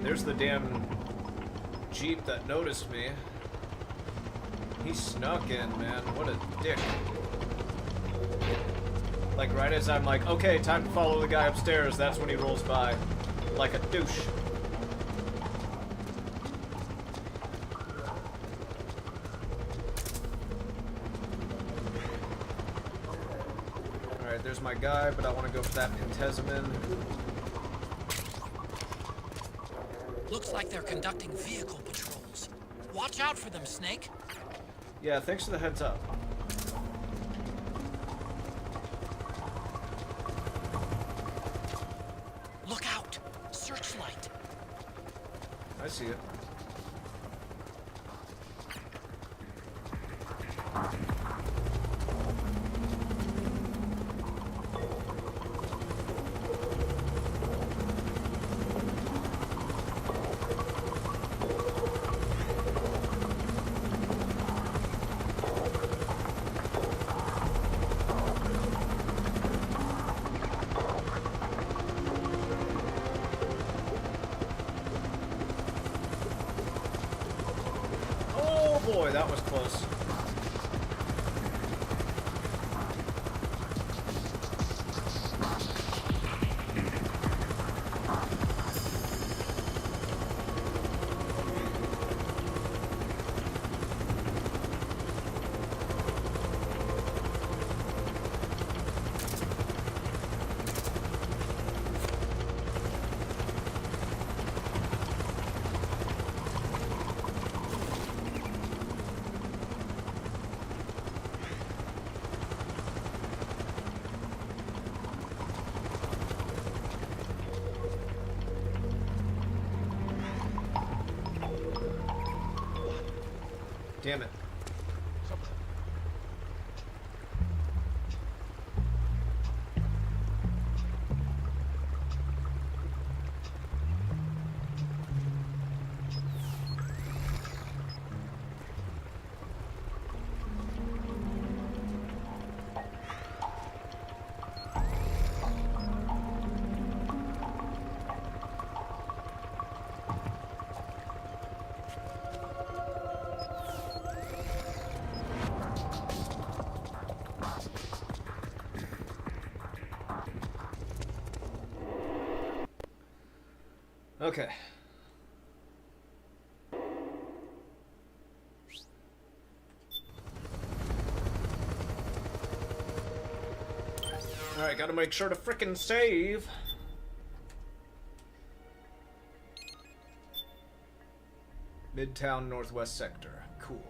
There's the damn Jeep that noticed me. He snuck in, man. What a dick. Like, right as I'm like, okay, time to follow the guy upstairs, that's when he rolls by. Like a douche. Alright, there's my guy, but I want to go for that Pentesimin. Looks like they're conducting vehicle patrols. Watch out for them, Snake. Yeah, thanks for the heads up. Look out! Searchlight. I see it. Boy, that was close. Damn it. Okay. Alright, gotta make sure to frickin' save. Midtown Northwest Sector. Cool.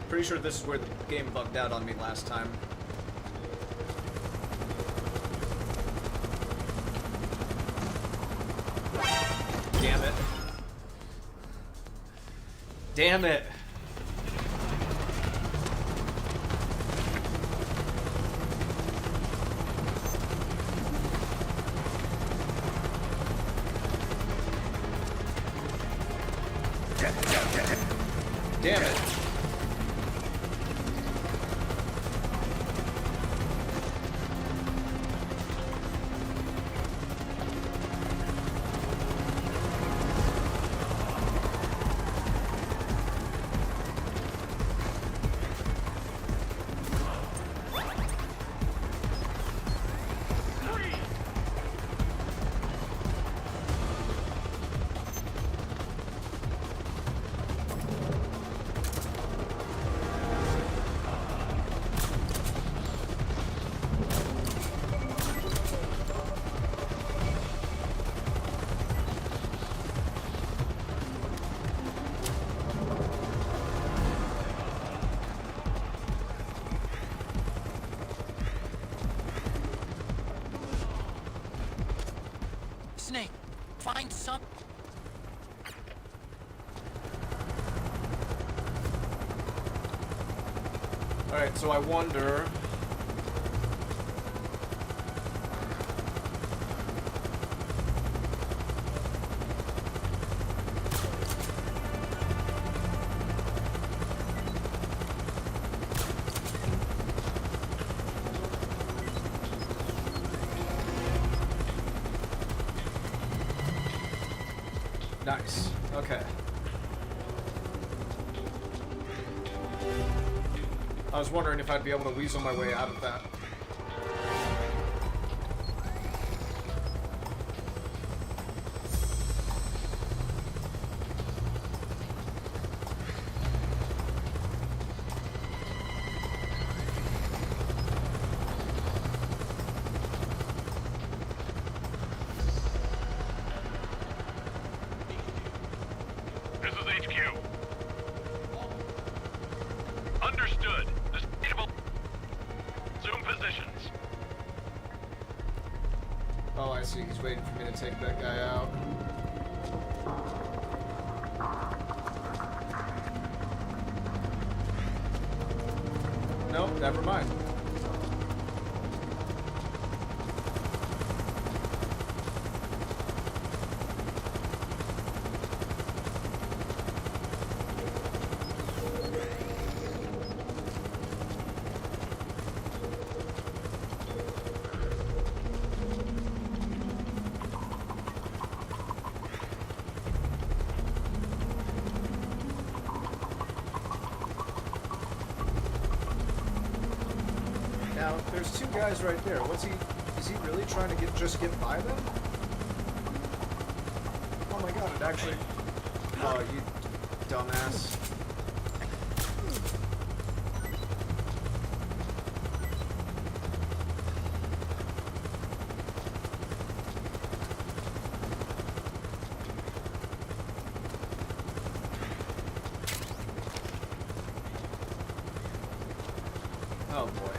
Pretty sure this is where the game bugged out on me last time. Damn it. Damn it. Damn it. Snake, find some... Alright, so I wonder... Nice. Okay. I was wondering if I'd be able to weasel my way out of that. This is HQ. Understood. Disable. Zoom positions. Oh, I see. He's waiting for me to take that guy out. Nope, never mind. Now, there's two guys right there. What's he... Is he really trying to just get by them? Oh my god, it actually... Oh, you dumbass. Oh boy.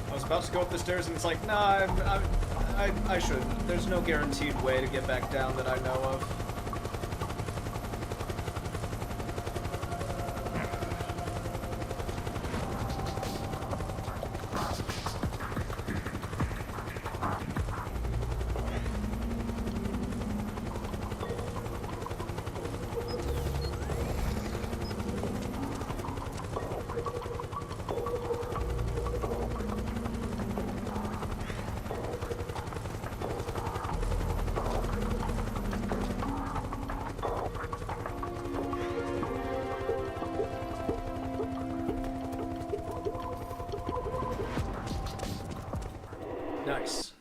I was about to go up the stairs and it's like, nah, I shouldn't. There's no guaranteed way to get back down that I know of. Nice.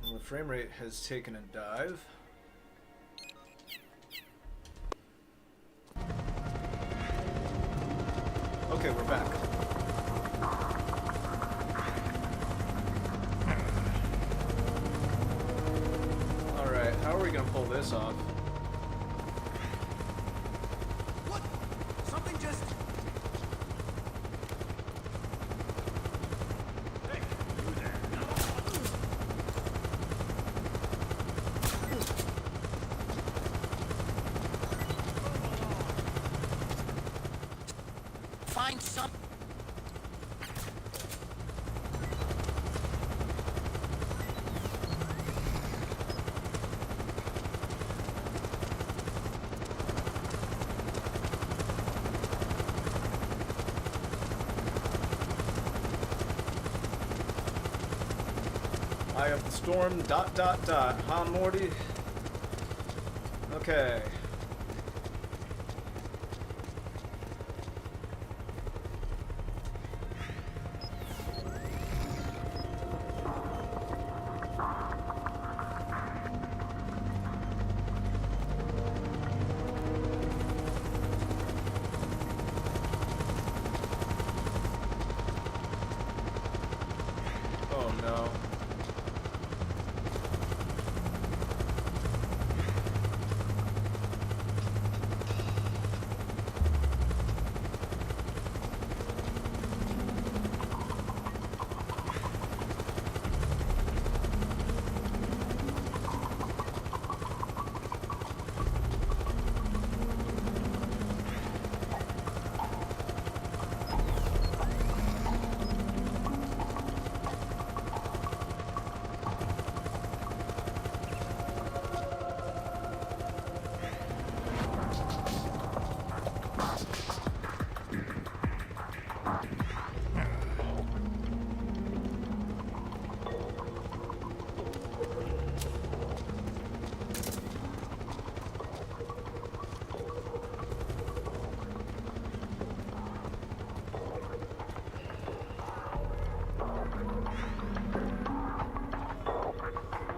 Well, the frame rate has taken a dive. Okay, we're back. How are we gonna pull this off? What? Something just... Hey, you there. Find some... Eye of the storm, ... Huh, Morty? Okay. Oh no.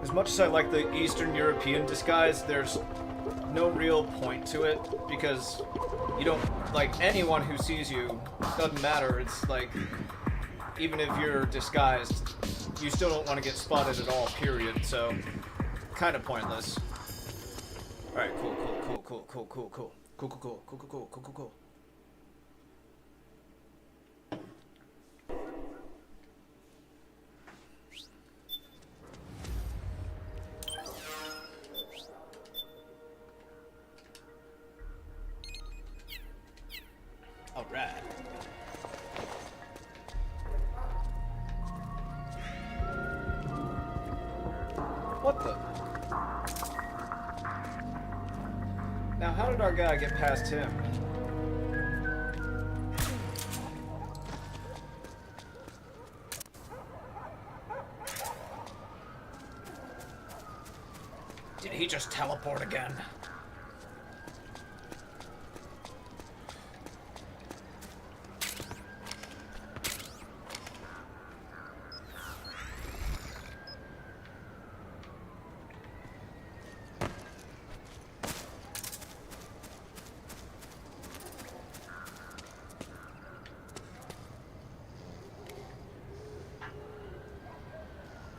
As much as I like the Eastern European disguise, there's no real point to it, because you don't, like, anyone who sees you, doesn't matter, it's like, even if you're disguised, you still don't want to get spotted at all, period, so, kind of pointless. Alright, cool. Alright. What the? Now, how did our guy get past him? Did he just teleport again?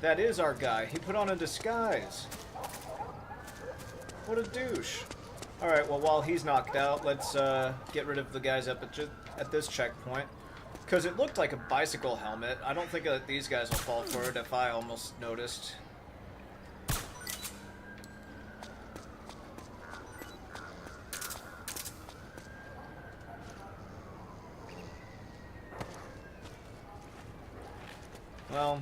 That is our guy. He put on a disguise. What a douche. Alright, well, while he's knocked out, let's get rid of the guys up at this checkpoint. Because it looked like a bicycle helmet. I don't think that these guys will fall for it if I almost noticed. Well,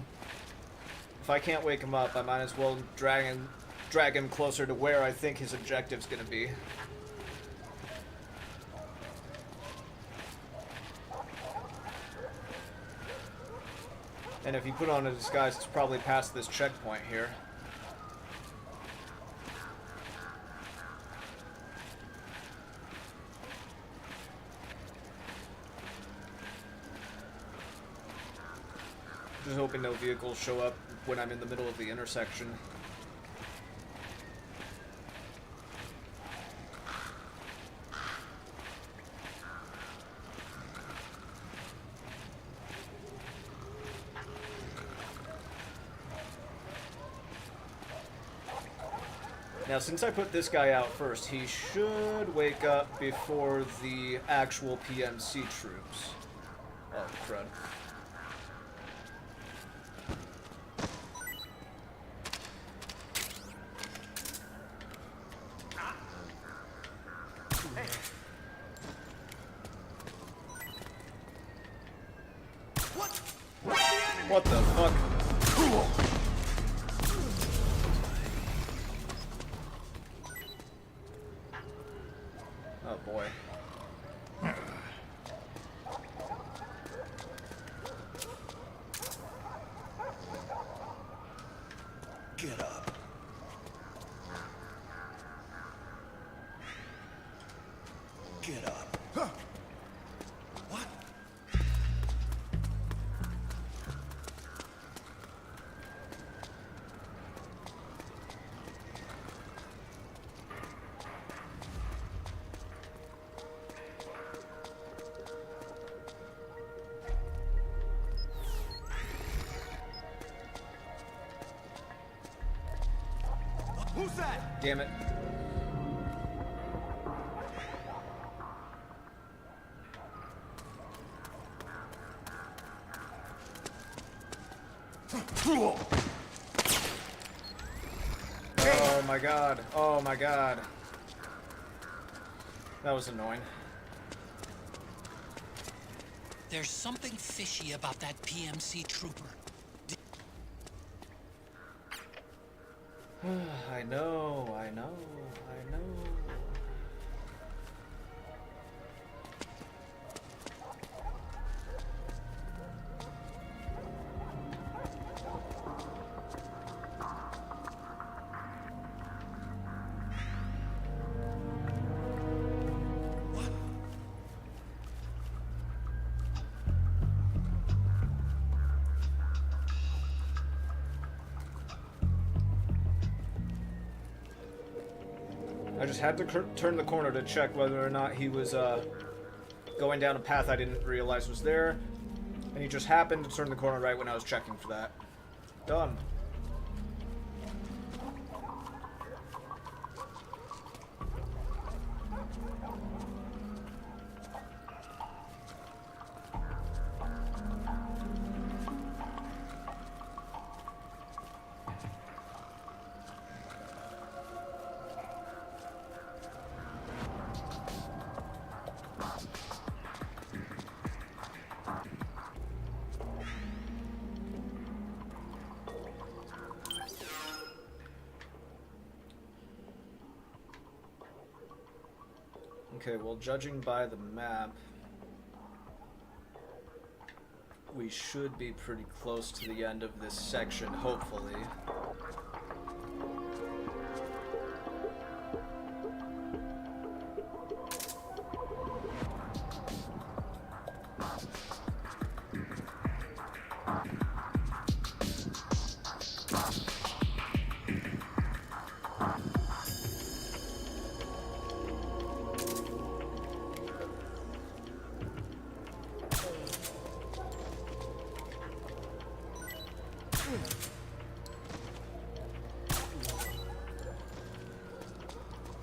if I can't wake him up, I might as well drag him closer to where I think his objective's gonna be. And if he put on a disguise, it's probably past this checkpoint here. Just hoping no vehicles show up when I'm in the middle of the intersection. Now, since I put this guy out first, he should wake up before the actual PMC troops. Oh, crud. What the fuck? Oh boy. Get up. Who's that? Damn it. Oh my god. Oh my god. That was annoying. There's something fishy about that PMC trooper. I know, I know, I know. I just had to turn the corner to check whether or not he was going down a path I didn't realize was there, and he just happened to turn the corner right when I was checking for that. Done. Okay, well, judging by the map, we should be pretty close to the end of this section, hopefully.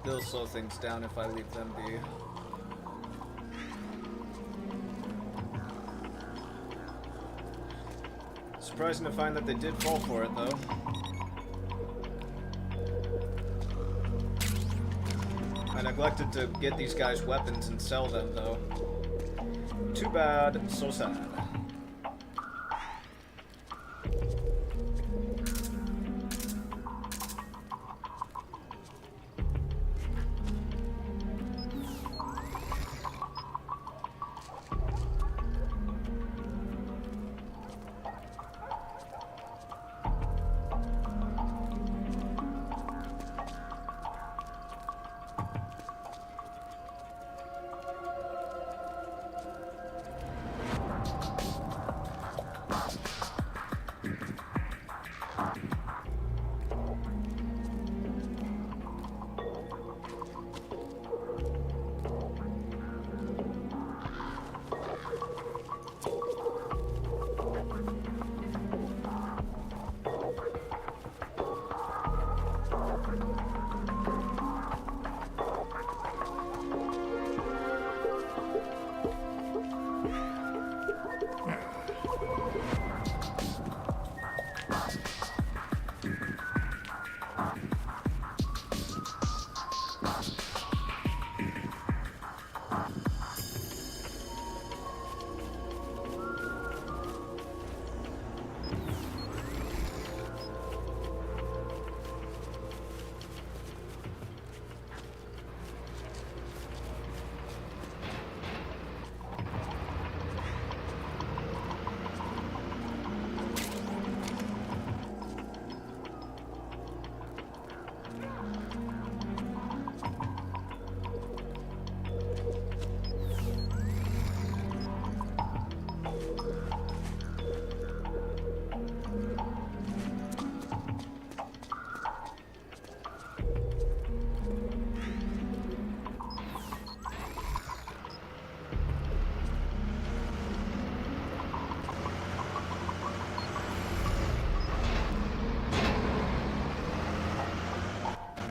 They'll slow things down if I leave them be. Surprising to find that they did fall for it, though. I neglected to get these guys weapons and sell them, though. Too bad, so sad.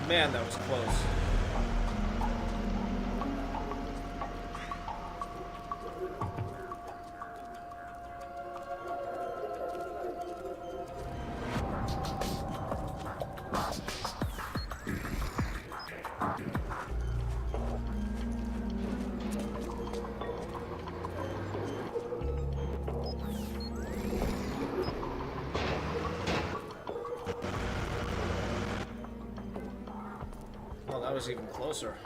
Man, that was close. Well, that was even closer.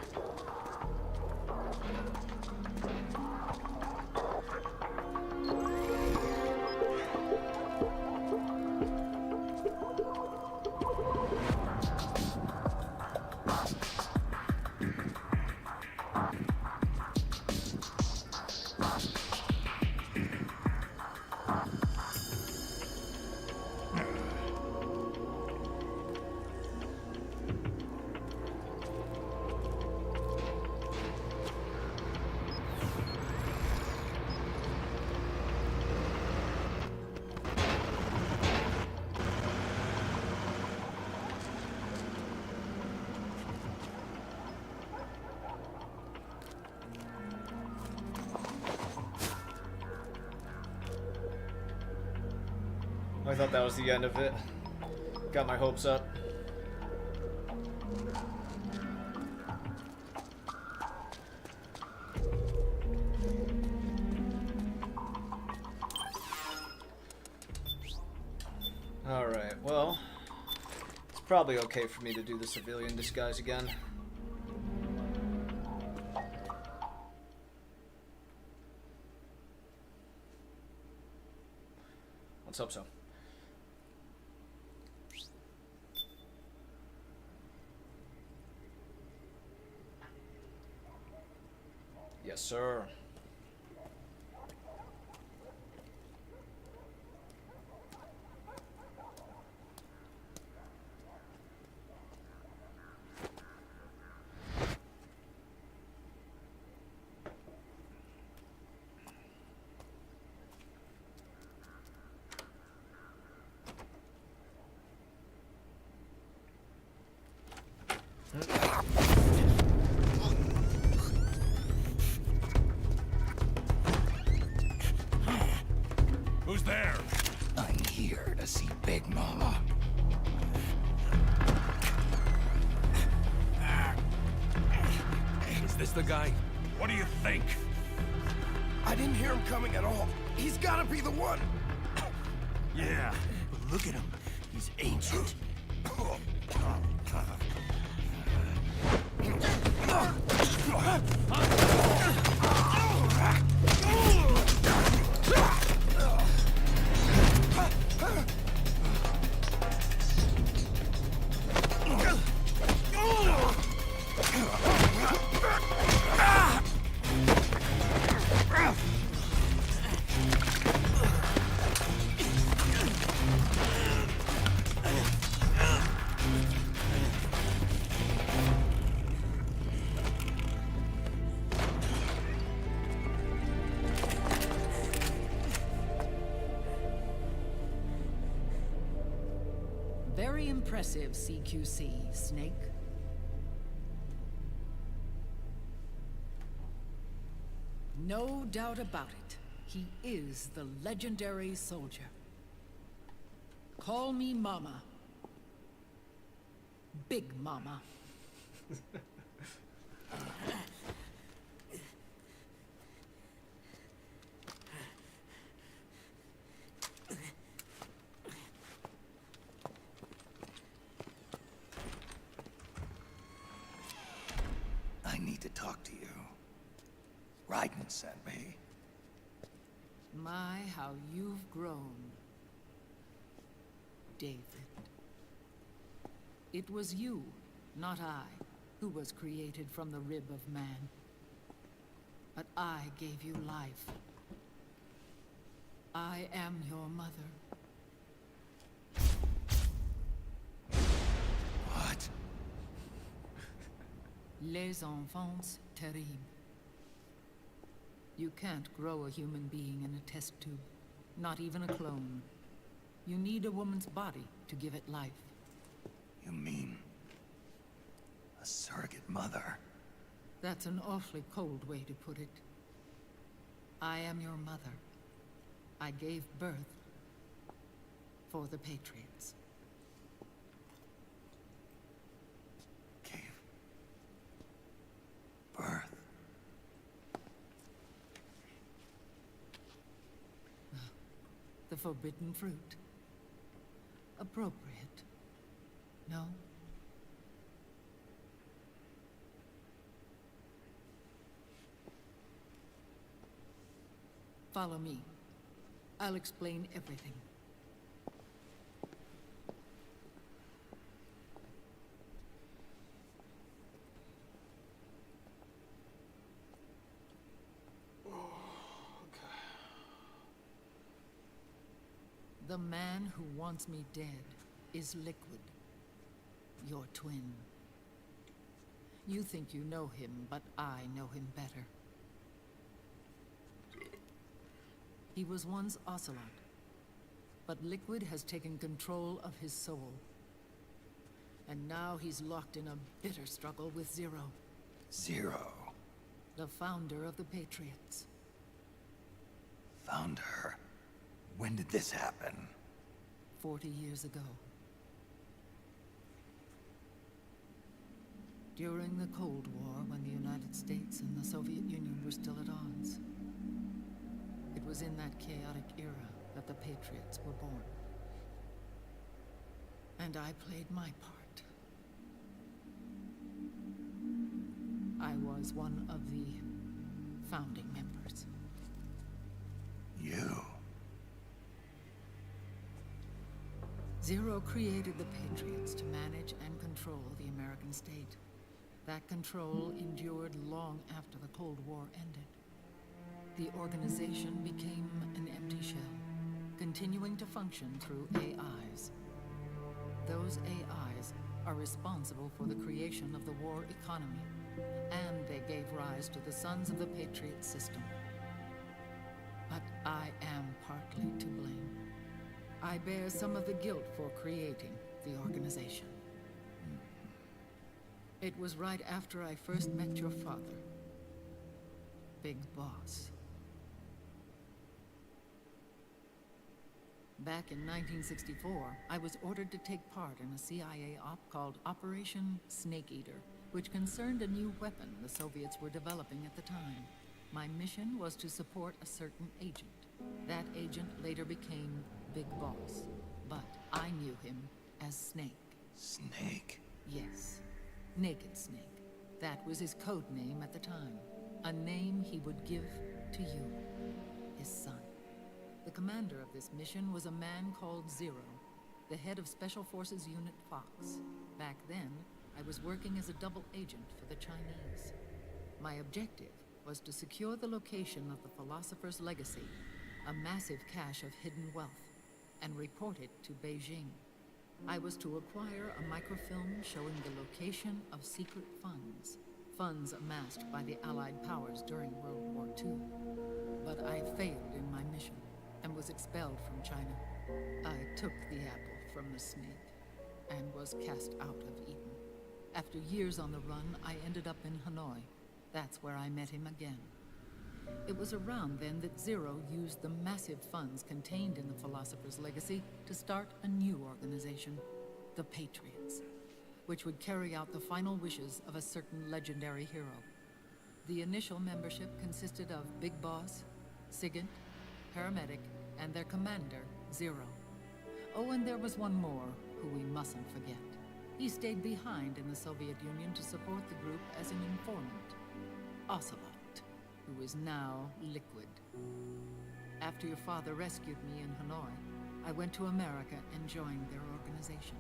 I thought that was the end of it. Got my hopes up. Alright, well, it's probably okay for me to do the civilian disguise again. Let's hope so. Yes, sir. Who's there? I'm here to see Big Mama. Is this the guy? What do you think? I didn't hear him coming at all. He's gotta be the one. Yeah, but look at him. He's ancient. Very impressive, CQC, Snake. No doubt about it. He is the legendary soldier. Call me Mama. Big Mama. I need to talk to you. Raiden sent me. My, how you've grown, David. It was you, not I, who was created from the rib of man. But I gave you life. I am your mother. What? Les enfants terribles. You can't grow a human being in a test tube, not even a clone. You need a woman's body to give it life. You mean A surrogate mother. That's an awfully cold way to put it. I am your mother. I gave birth for the Patriots. Gave birth. The forbidden fruit. Appropriate. No? Follow me. I'll explain everything. The man who wants me dead is Liquid, your twin. You think you know him, but I know him better. He was once Ocelot, but Liquid has taken control of his soul. And now he's locked in a bitter struggle with Zero. Zero? The founder of the Patriots. Founder? When did this happen? 40 years ago. During the Cold War, when the United States and the Soviet Union were still at odds. It was in that chaotic era that the Patriots were born. And I played my part. I was one of the founding members. You? Zero created the Patriots to manage and control the American state. That control endured long after the Cold War ended. The organization became an empty shell, continuing to function through AIs. Those AIs are responsible for the creation of the war economy, and they gave rise to the Sons of the Patriot system. But I am partly to blame. I bear some of the guilt for creating the organization. It was right after I first met your father, Big Boss. Back in 1964, I was ordered to take part in a CIA op called Operation Snake Eater, which concerned a new weapon the Soviets were developing at the time. My mission was to support a certain agent. That agent later became Big Boss, but I knew him as Snake. Snake? Yes, Naked Snake. That was his code name at the time. A name he would give to you, his son. The commander of this mission was a man called Zero, the head of Special Forces Unit Fox. Back then, I was working as a double agent for the Chinese. My objective was to secure the location of the Philosopher's Legacy, a massive cache of hidden wealth, and report it to Beijing. I was to acquire a microfilm showing the location of secret funds, funds amassed by the Allied powers during World War II. But I failed in my mission and was expelled from China. I took the apple from the snake and was cast out of Eden. After years on the run, I ended up in Hanoi. That's where I met him again. It was around then that Zero used the massive funds contained in the Philosopher's Legacy to start a new organization, the Patriots, which would carry out the final wishes of a certain legendary hero. The initial membership consisted of Big Boss, Sigint, Paramedic, and their commander, Zero. Oh, and there was one more who we mustn't forget. He stayed behind in the Soviet Union to support the group as an informant, Ocelot, who is now Liquid. After your father rescued me in Hanoi, I went to America and joined their organization.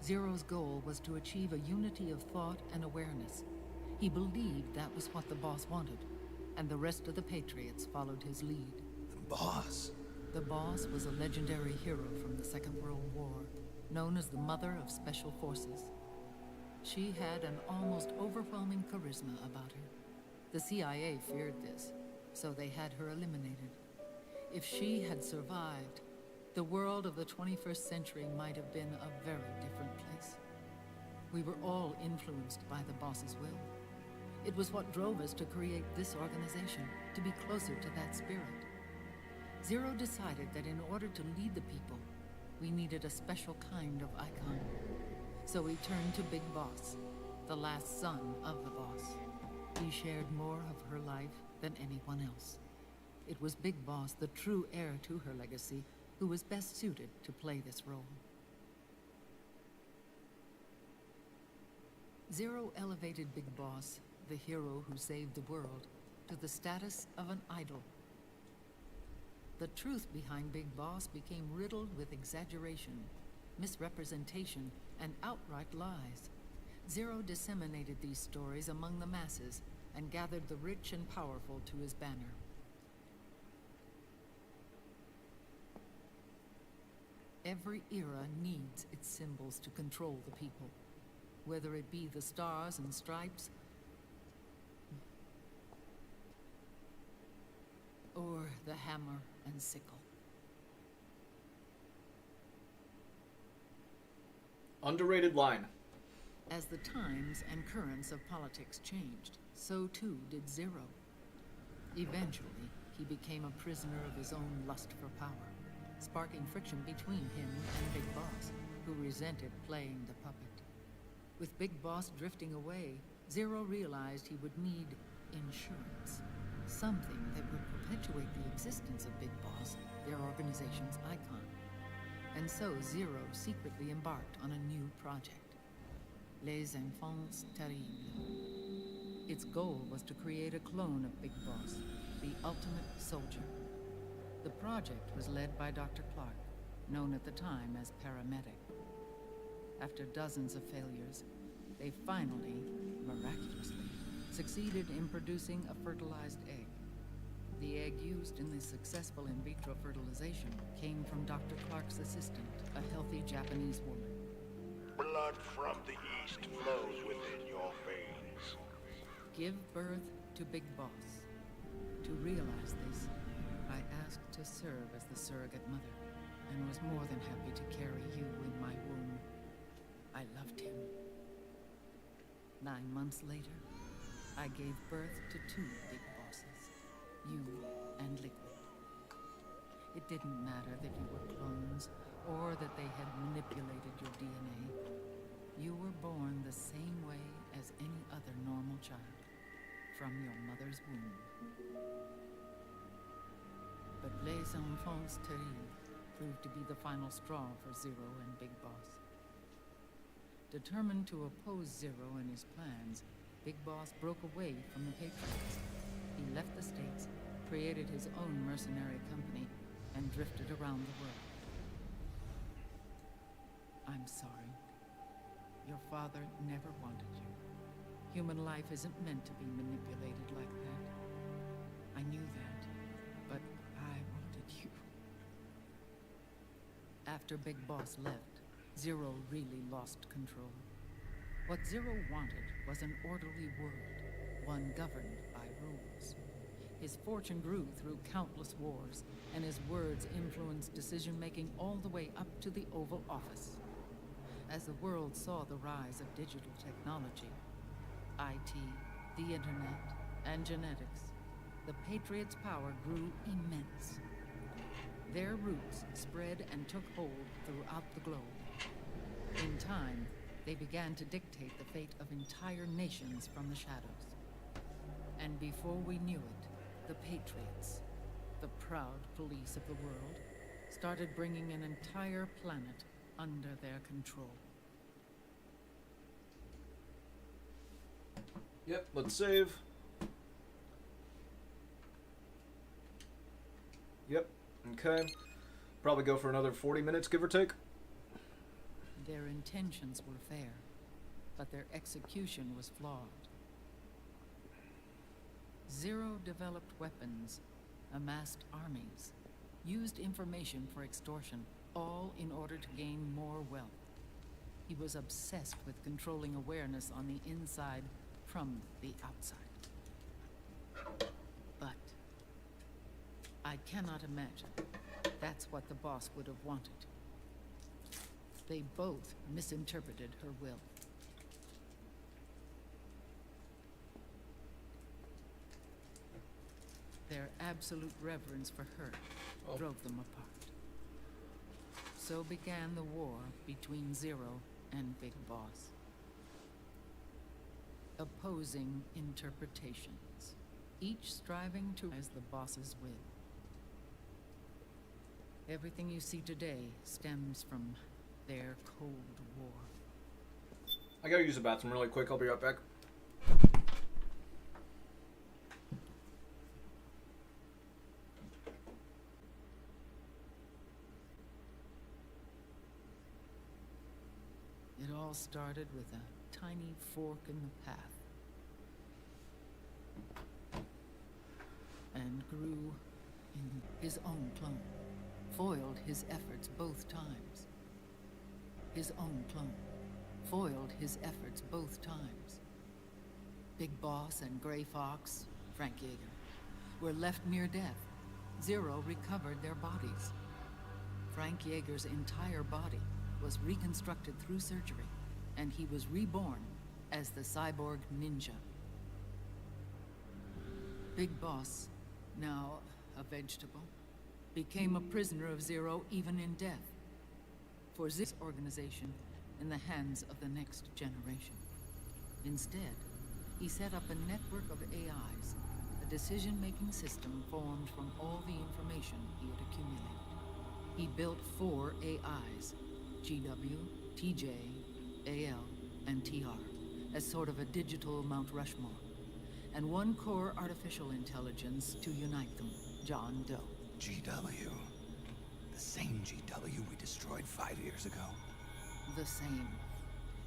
Zero's goal was to achieve a unity of thought and awareness. He believed that was what the boss wanted, and the rest of the Patriots followed his lead. The boss? The boss was a legendary hero from the Second World War, known as the Mother of Special Forces. She had an almost overwhelming charisma about her. The CIA feared this, so they had her eliminated. If she had survived, the world of the 21st century might have been a very different place. We were all influenced by the boss's will. It was what drove us to create this organization, to be closer to that spirit. Zero decided that in order to lead the people, we needed a special kind of icon. So we turned to Big Boss, the last son of the boss. He shared more of her life than anyone else. It was Big Boss, the true heir to her legacy, who was best suited to play this role. Zero elevated Big Boss, the hero who saved the world, to the status of an idol. The truth behind Big Boss became riddled with exaggeration, misrepresentation, and outright lies. Zero disseminated these stories among the masses and gathered the rich and powerful to his banner. Every era needs its symbols to control the people, whether it be the stars and stripes, or the hammer and sickle. Underrated line. As the times and currents of politics changed, so too did Zero. Eventually, he became a prisoner of his own lust for power, sparking friction between him and Big Boss, who resented playing the puppet. With Big Boss drifting away, Zero realized he would need insurance. Something that would perpetuate the existence of Big Boss, their organization's icon. And so Zero secretly embarked on a new project, Les Enfants Terribles. Its goal was to create a clone of Big Boss, the ultimate soldier. The project was led by Dr. Clark, known at the time as Paramedic. After dozens of failures, they finally, miraculously, succeeded in producing a fertilized egg. The egg used in the successful in vitro fertilization came from Dr. Clark's assistant, a healthy Japanese woman. Blood from the east flows within your veins. Give birth to Big Boss. To realize this, I asked to serve as the surrogate mother, and was more than happy to carry you in my womb. I loved him. 9 months later, I gave birth to 2 Big Bosses, you and Liquid. It didn't matter that you were clones, or that they had manipulated your DNA. You were born the same way as any other normal child, from your mother's womb. But Les Enfants Terribles proved to be the final straw for Zero and Big Boss. Determined to oppose Zero and his plans, Big Boss broke away from the Patriots. He left the States, created his own mercenary company, and drifted around the world. I'm sorry. Your father never wanted you. Human life isn't meant to be manipulated like that. I knew that, but I wanted you. After Big Boss left, Zero really lost control. What Zero wanted was an orderly world, one governed by rules. His fortune grew through countless wars, and his words influenced decision-making all the way up to the Oval Office. As the world saw the rise of digital technology, IT, the internet, and genetics, the Patriots' power grew immense. Their roots spread and took hold throughout the globe. In time, they began to dictate the fate of entire nations from the shadows. And before we knew it, the Patriots, the proud police of the world, started bringing an entire planet under their control. Yep, let's save. Yep, okay. Probably go for another 40 minutes, give or take. Their intentions were fair, but their execution was flawed. Zero developed weapons, amassed armies, used information for extortion, all in order to gain more wealth. He was obsessed with controlling awareness on the inside from the outside. But I cannot imagine that's what the boss would have wanted. They both misinterpreted her will. absolute reverence for her drove them apart. So began the war between Zero and Big Boss. Opposing interpretations, each striving to rise the boss's will. Everything you see today stems from their Cold War. I gotta use the bathroom really quick. I'll be right back. It all started with a tiny fork in the path. And grew in his own clone. Foiled his efforts both times. His own clone. Foiled his efforts both times. Big Boss and Gray Fox, Frank Yeager, were left near death. Zero recovered their bodies. Frank Yeager's entire body was reconstructed through surgery, and he was reborn as the cyborg ninja. Big Boss, now a vegetable, became a prisoner of Zero even in death. For this organization in the hands of the next generation. Instead, he set up a network of AIs, a decision-making system formed from all the information he had accumulated. He built 4 AIs, GW, TJ, AL, and TR, as sort of a digital Mount Rushmore, and 1 core artificial intelligence to unite them, John Doe. GW? The same GW we destroyed 5 years ago? The same.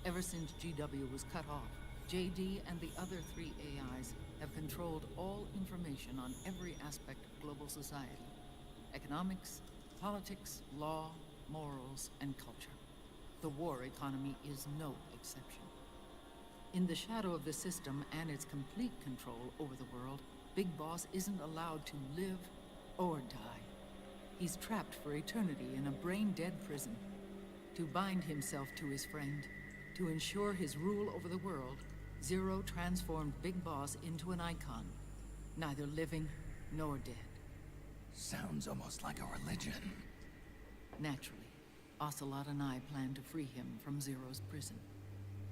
Ever since GW was cut off, JD and the other 3 AIs have controlled all information on every aspect of global society. Economics, politics, law, morals, and culture. The war economy is no exception. In the shadow of the system and its complete control over the world, Big Boss isn't allowed to live or die. He's trapped for eternity in a brain-dead prison. To bind himself to his friend, to ensure his rule over the world, Zero transformed Big Boss into an icon, neither living nor dead. Sounds almost like a religion. Naturally, Ocelot and I plan to free him from Zero's prison.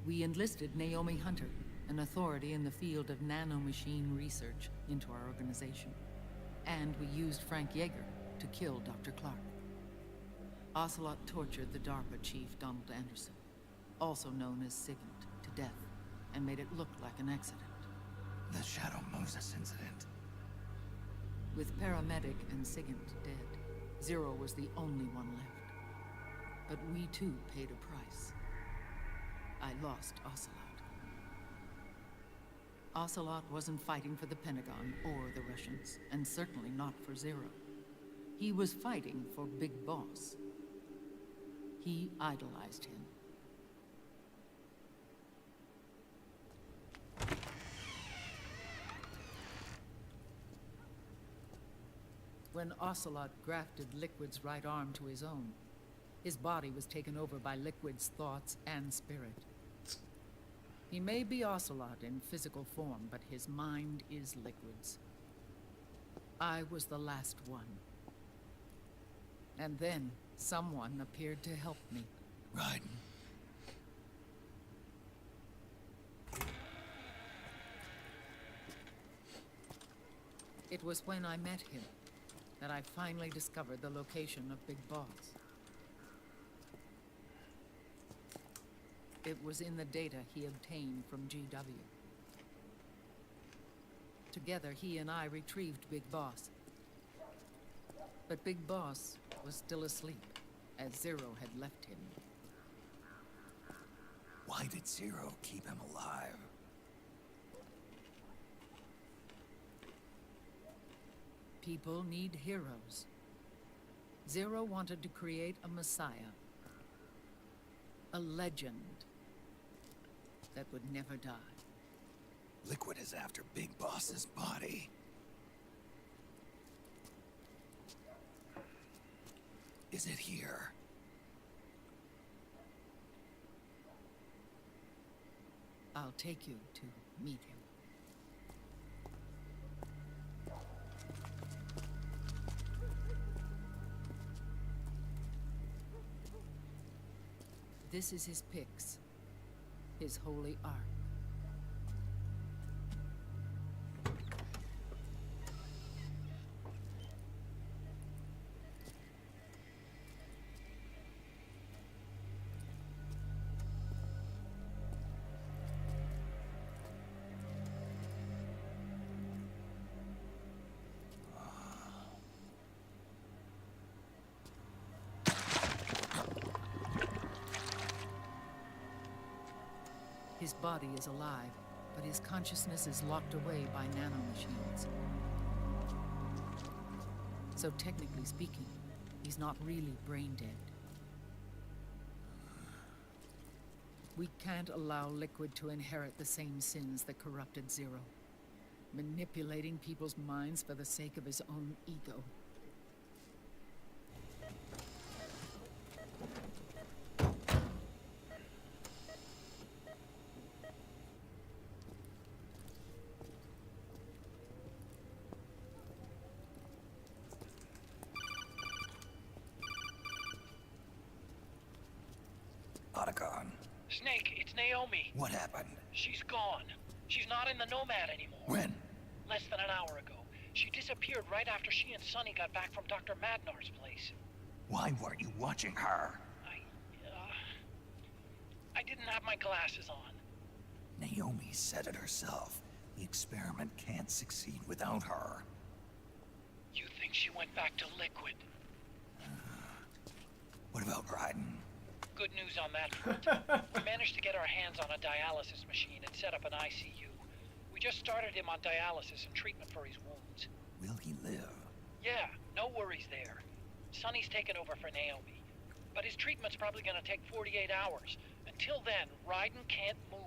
We enlisted Naomi Hunter, an authority in the field of nanomachine research, into our organization. And we used Frank Yeager to kill Dr. Clark. Ocelot tortured the DARPA chief, Donald Anderson, also known as Sigint, to death, and made it look like an accident. The Shadow Moses incident. With Paramedic and Sigint dead, Zero was the only one left. But we too paid a price. I lost Ocelot. Ocelot wasn't fighting for the Pentagon or the Russians, and certainly not for Zero. He was fighting for Big Boss. He idolized him. When Ocelot grafted Liquid's right arm to his own, his body was taken over by Liquid's thoughts and spirit. He may be Ocelot in physical form, but his mind is Liquid's. I was the last one. And then someone appeared to help me. Raiden. It was when I met him that I finally discovered the location of Big Boss. It was in the data he obtained from GW. Together, he and I retrieved Big Boss. But Big Boss was still asleep, as Zero had left him. Why did Zero keep him alive? People need heroes. Zero wanted to create a messiah. A legend that would never die. Liquid is after Big Boss's body. Is it here? I'll take you to meet him. This is his pyx, his holy ark. His body is alive, but his consciousness is locked away by nanomachines. So technically speaking, he's not really brain dead. We can't allow Liquid to inherit the same sins that corrupted Zero. Manipulating people's minds for the sake of his own ego. Otacon. Snake, it's Naomi. What happened? She's gone. She's not in the Nomad anymore. When? Less than an hour ago. She disappeared right after she and Sonny got back from Dr. Madnar's place. Why weren't you watching her? I didn't have my glasses on. Naomi said it herself. The experiment can't succeed without her. You think she went back to Liquid? What about Raiden? Good news on that front. We managed to get our hands on a dialysis machine and set up an ICU. We just started him on dialysis and treatment for his wounds. Will he live? Yeah, no worries there. Sonny's taken over for Naomi. But his treatment's probably gonna take 48 hours. Until then, Raiden can't move.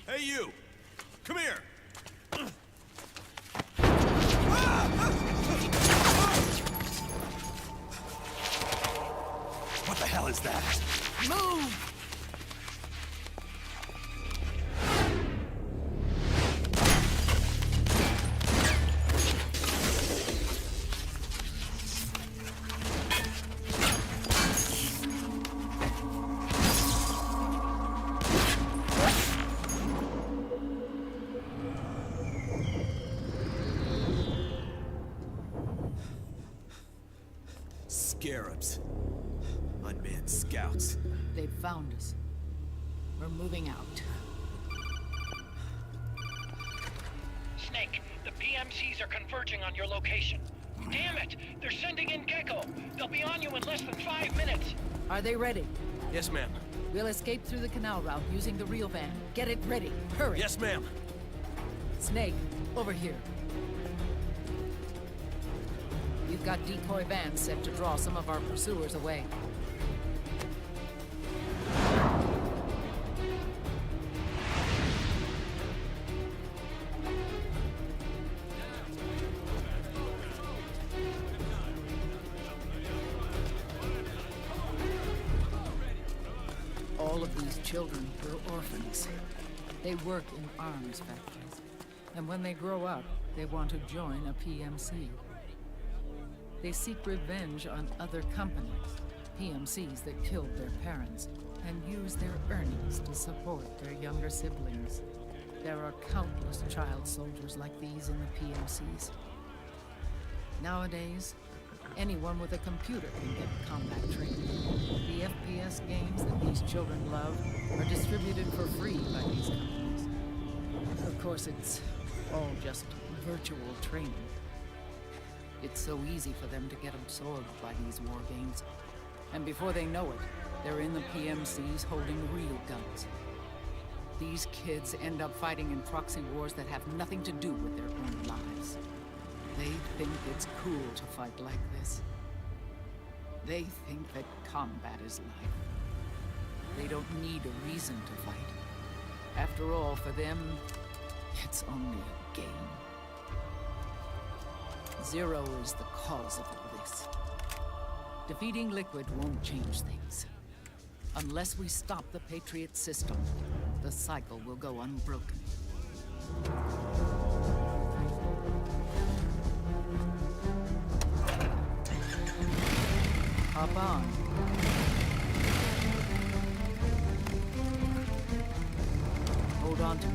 Hey, you! Come here! What the hell is that? Move! Scarabs. Unmanned scouts. They've found us. We're moving out. Snake, the PMCs are converging on your location. Damn it! They're sending in Gecko! They'll be on you in less than 5 minutes! Are they ready? Yes, ma'am. We'll escape through the canal route using the real van. Get it ready. Hurry. Yes, ma'am. Snake, over here. We've got decoy vans set to draw some of our pursuers away. All of these children were orphans. They work in arms factories. And when they grow up, they want to join a PMC. They seek revenge on other companies, PMCs that killed their parents, and use their earnings to support their younger siblings. There are countless child soldiers like these in the PMCs. Nowadays, anyone with a computer can get combat training. The FPS games that these children love are distributed for free by these companies. Of course, it's all just virtual training. It's so easy for them to get absorbed by these war games. And before they know it, they're in the PMCs holding real guns. These kids end up fighting in proxy wars that have nothing to do with their own lives. They think it's cool to fight like this. They think that combat is life. They don't need a reason to fight. After all, for them, it's only a game. Zero is the cause of all this. Defeating Liquid won't change things. Unless we stop the Patriot system, the cycle will go unbroken. Hop on. Hold on to me.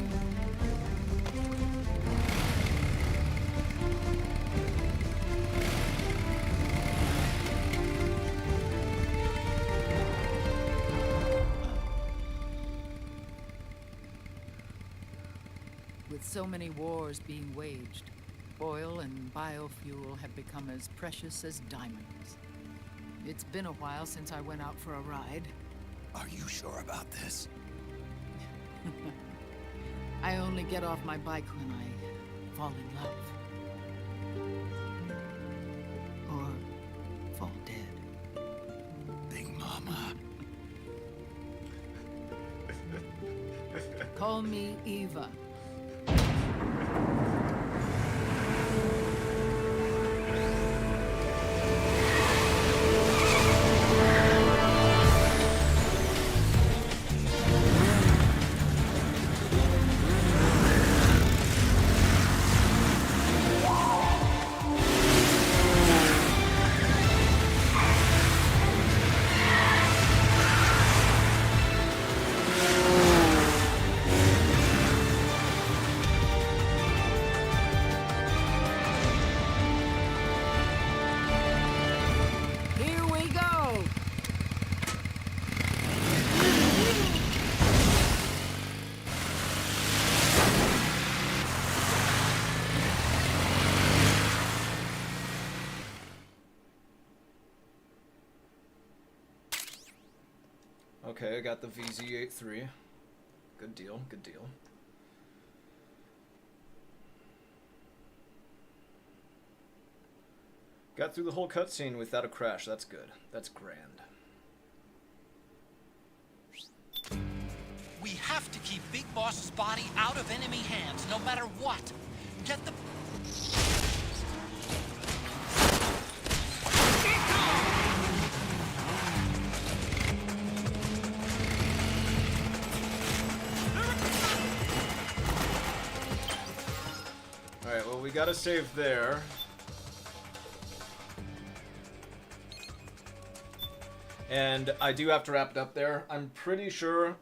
With so many wars being waged, oil and biofuel have become as precious as diamonds. It's been a while since I went out for a ride. Are you sure about this? I only get off my bike when I fall in love. Or fall dead. Big Mama. Call me Eva. Okay, I got the VZ83. Good deal, good deal. Got through the whole cutscene without a crash. That's good. That's grand. We have to keep Big Boss's body out of enemy hands, no matter what. Get the... Alright, well, we gotta save there. And I do have to wrap it up there. I'm pretty sure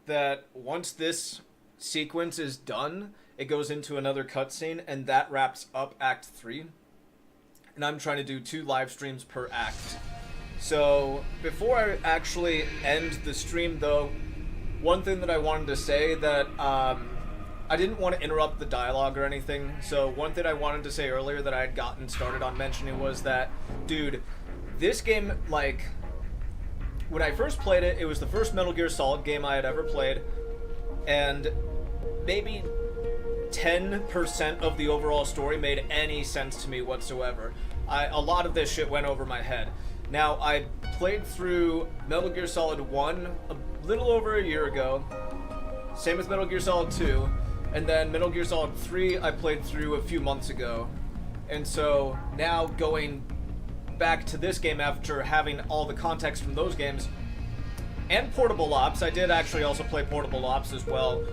that once this sequence is done, it goes into another cutscene, and that wraps up Act 3. And I'm trying to do 2 live streams per act. So, before I actually end the stream, though, one thing that I wanted to say that, I didn't want to interrupt the dialogue or anything, so one thing I wanted to say earlier that I had gotten started on mentioning was that, dude, this game, like, when I first played it, it was the first Metal Gear Solid game I had ever played, and maybe 10% of the overall story made any sense to me whatsoever. A lot of this shit went over my head. Now, I played through Metal Gear Solid 1 a little over a year ago, same with Metal Gear Solid 2, and then Metal Gear Solid 3 I played through a few months ago. And so, now going back to this game after having all the context from those games, and Portable Ops, I did actually also play Portable Ops as well,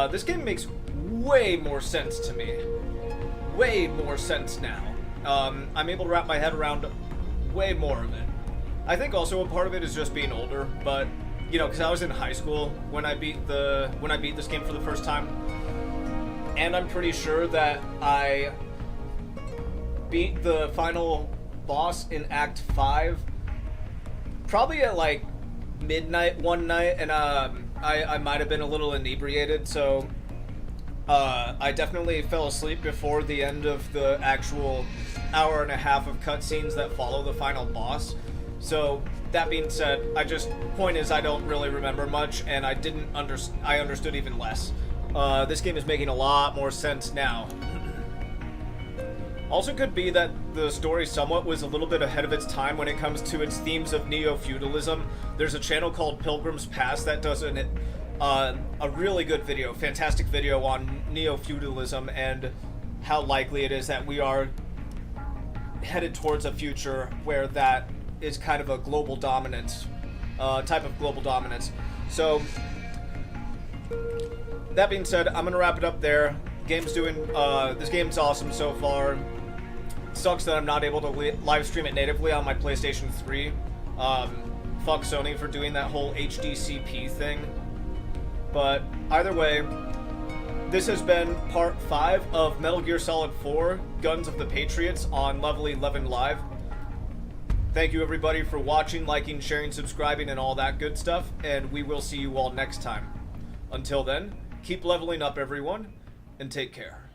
this game makes way more sense to me. Way more sense now. I'm able to wrap my head around way more of it. I think also a part of it is just being older, but, you know, because I was in high school when I beat this game for the first time, and I'm pretty sure that I beat the final boss in Act 5 probably at like midnight one night, and I might have been a little inebriated, so I definitely fell asleep before the end of the actual hour and a half of cutscenes that follow the final boss. So that being said, point is I don't really remember much, and I understood even less. This game is making a lot more sense now. Also could be that the story somewhat was a little bit ahead of its time when it comes to its themes of neo-feudalism. There's a channel called Pilgrim's Pass that does a really good video, fantastic video on neo-feudalism and how likely it is that we are headed towards a future where that is kind of a global dominance, type of global dominance. So, that being said, I'm gonna wrap it up there. This game's awesome so far. Sucks that I'm not able to live stream it natively on my PlayStation 3. Fuck Sony for doing that whole HDCP thing. But either way, this has been part 5 of Metal Gear Solid 4, Guns of the Patriots on Level 11 Live. Thank you everybody for watching, liking, sharing, subscribing, and all that good stuff, and we will see you all next time. Until then, keep leveling up everyone, and take care.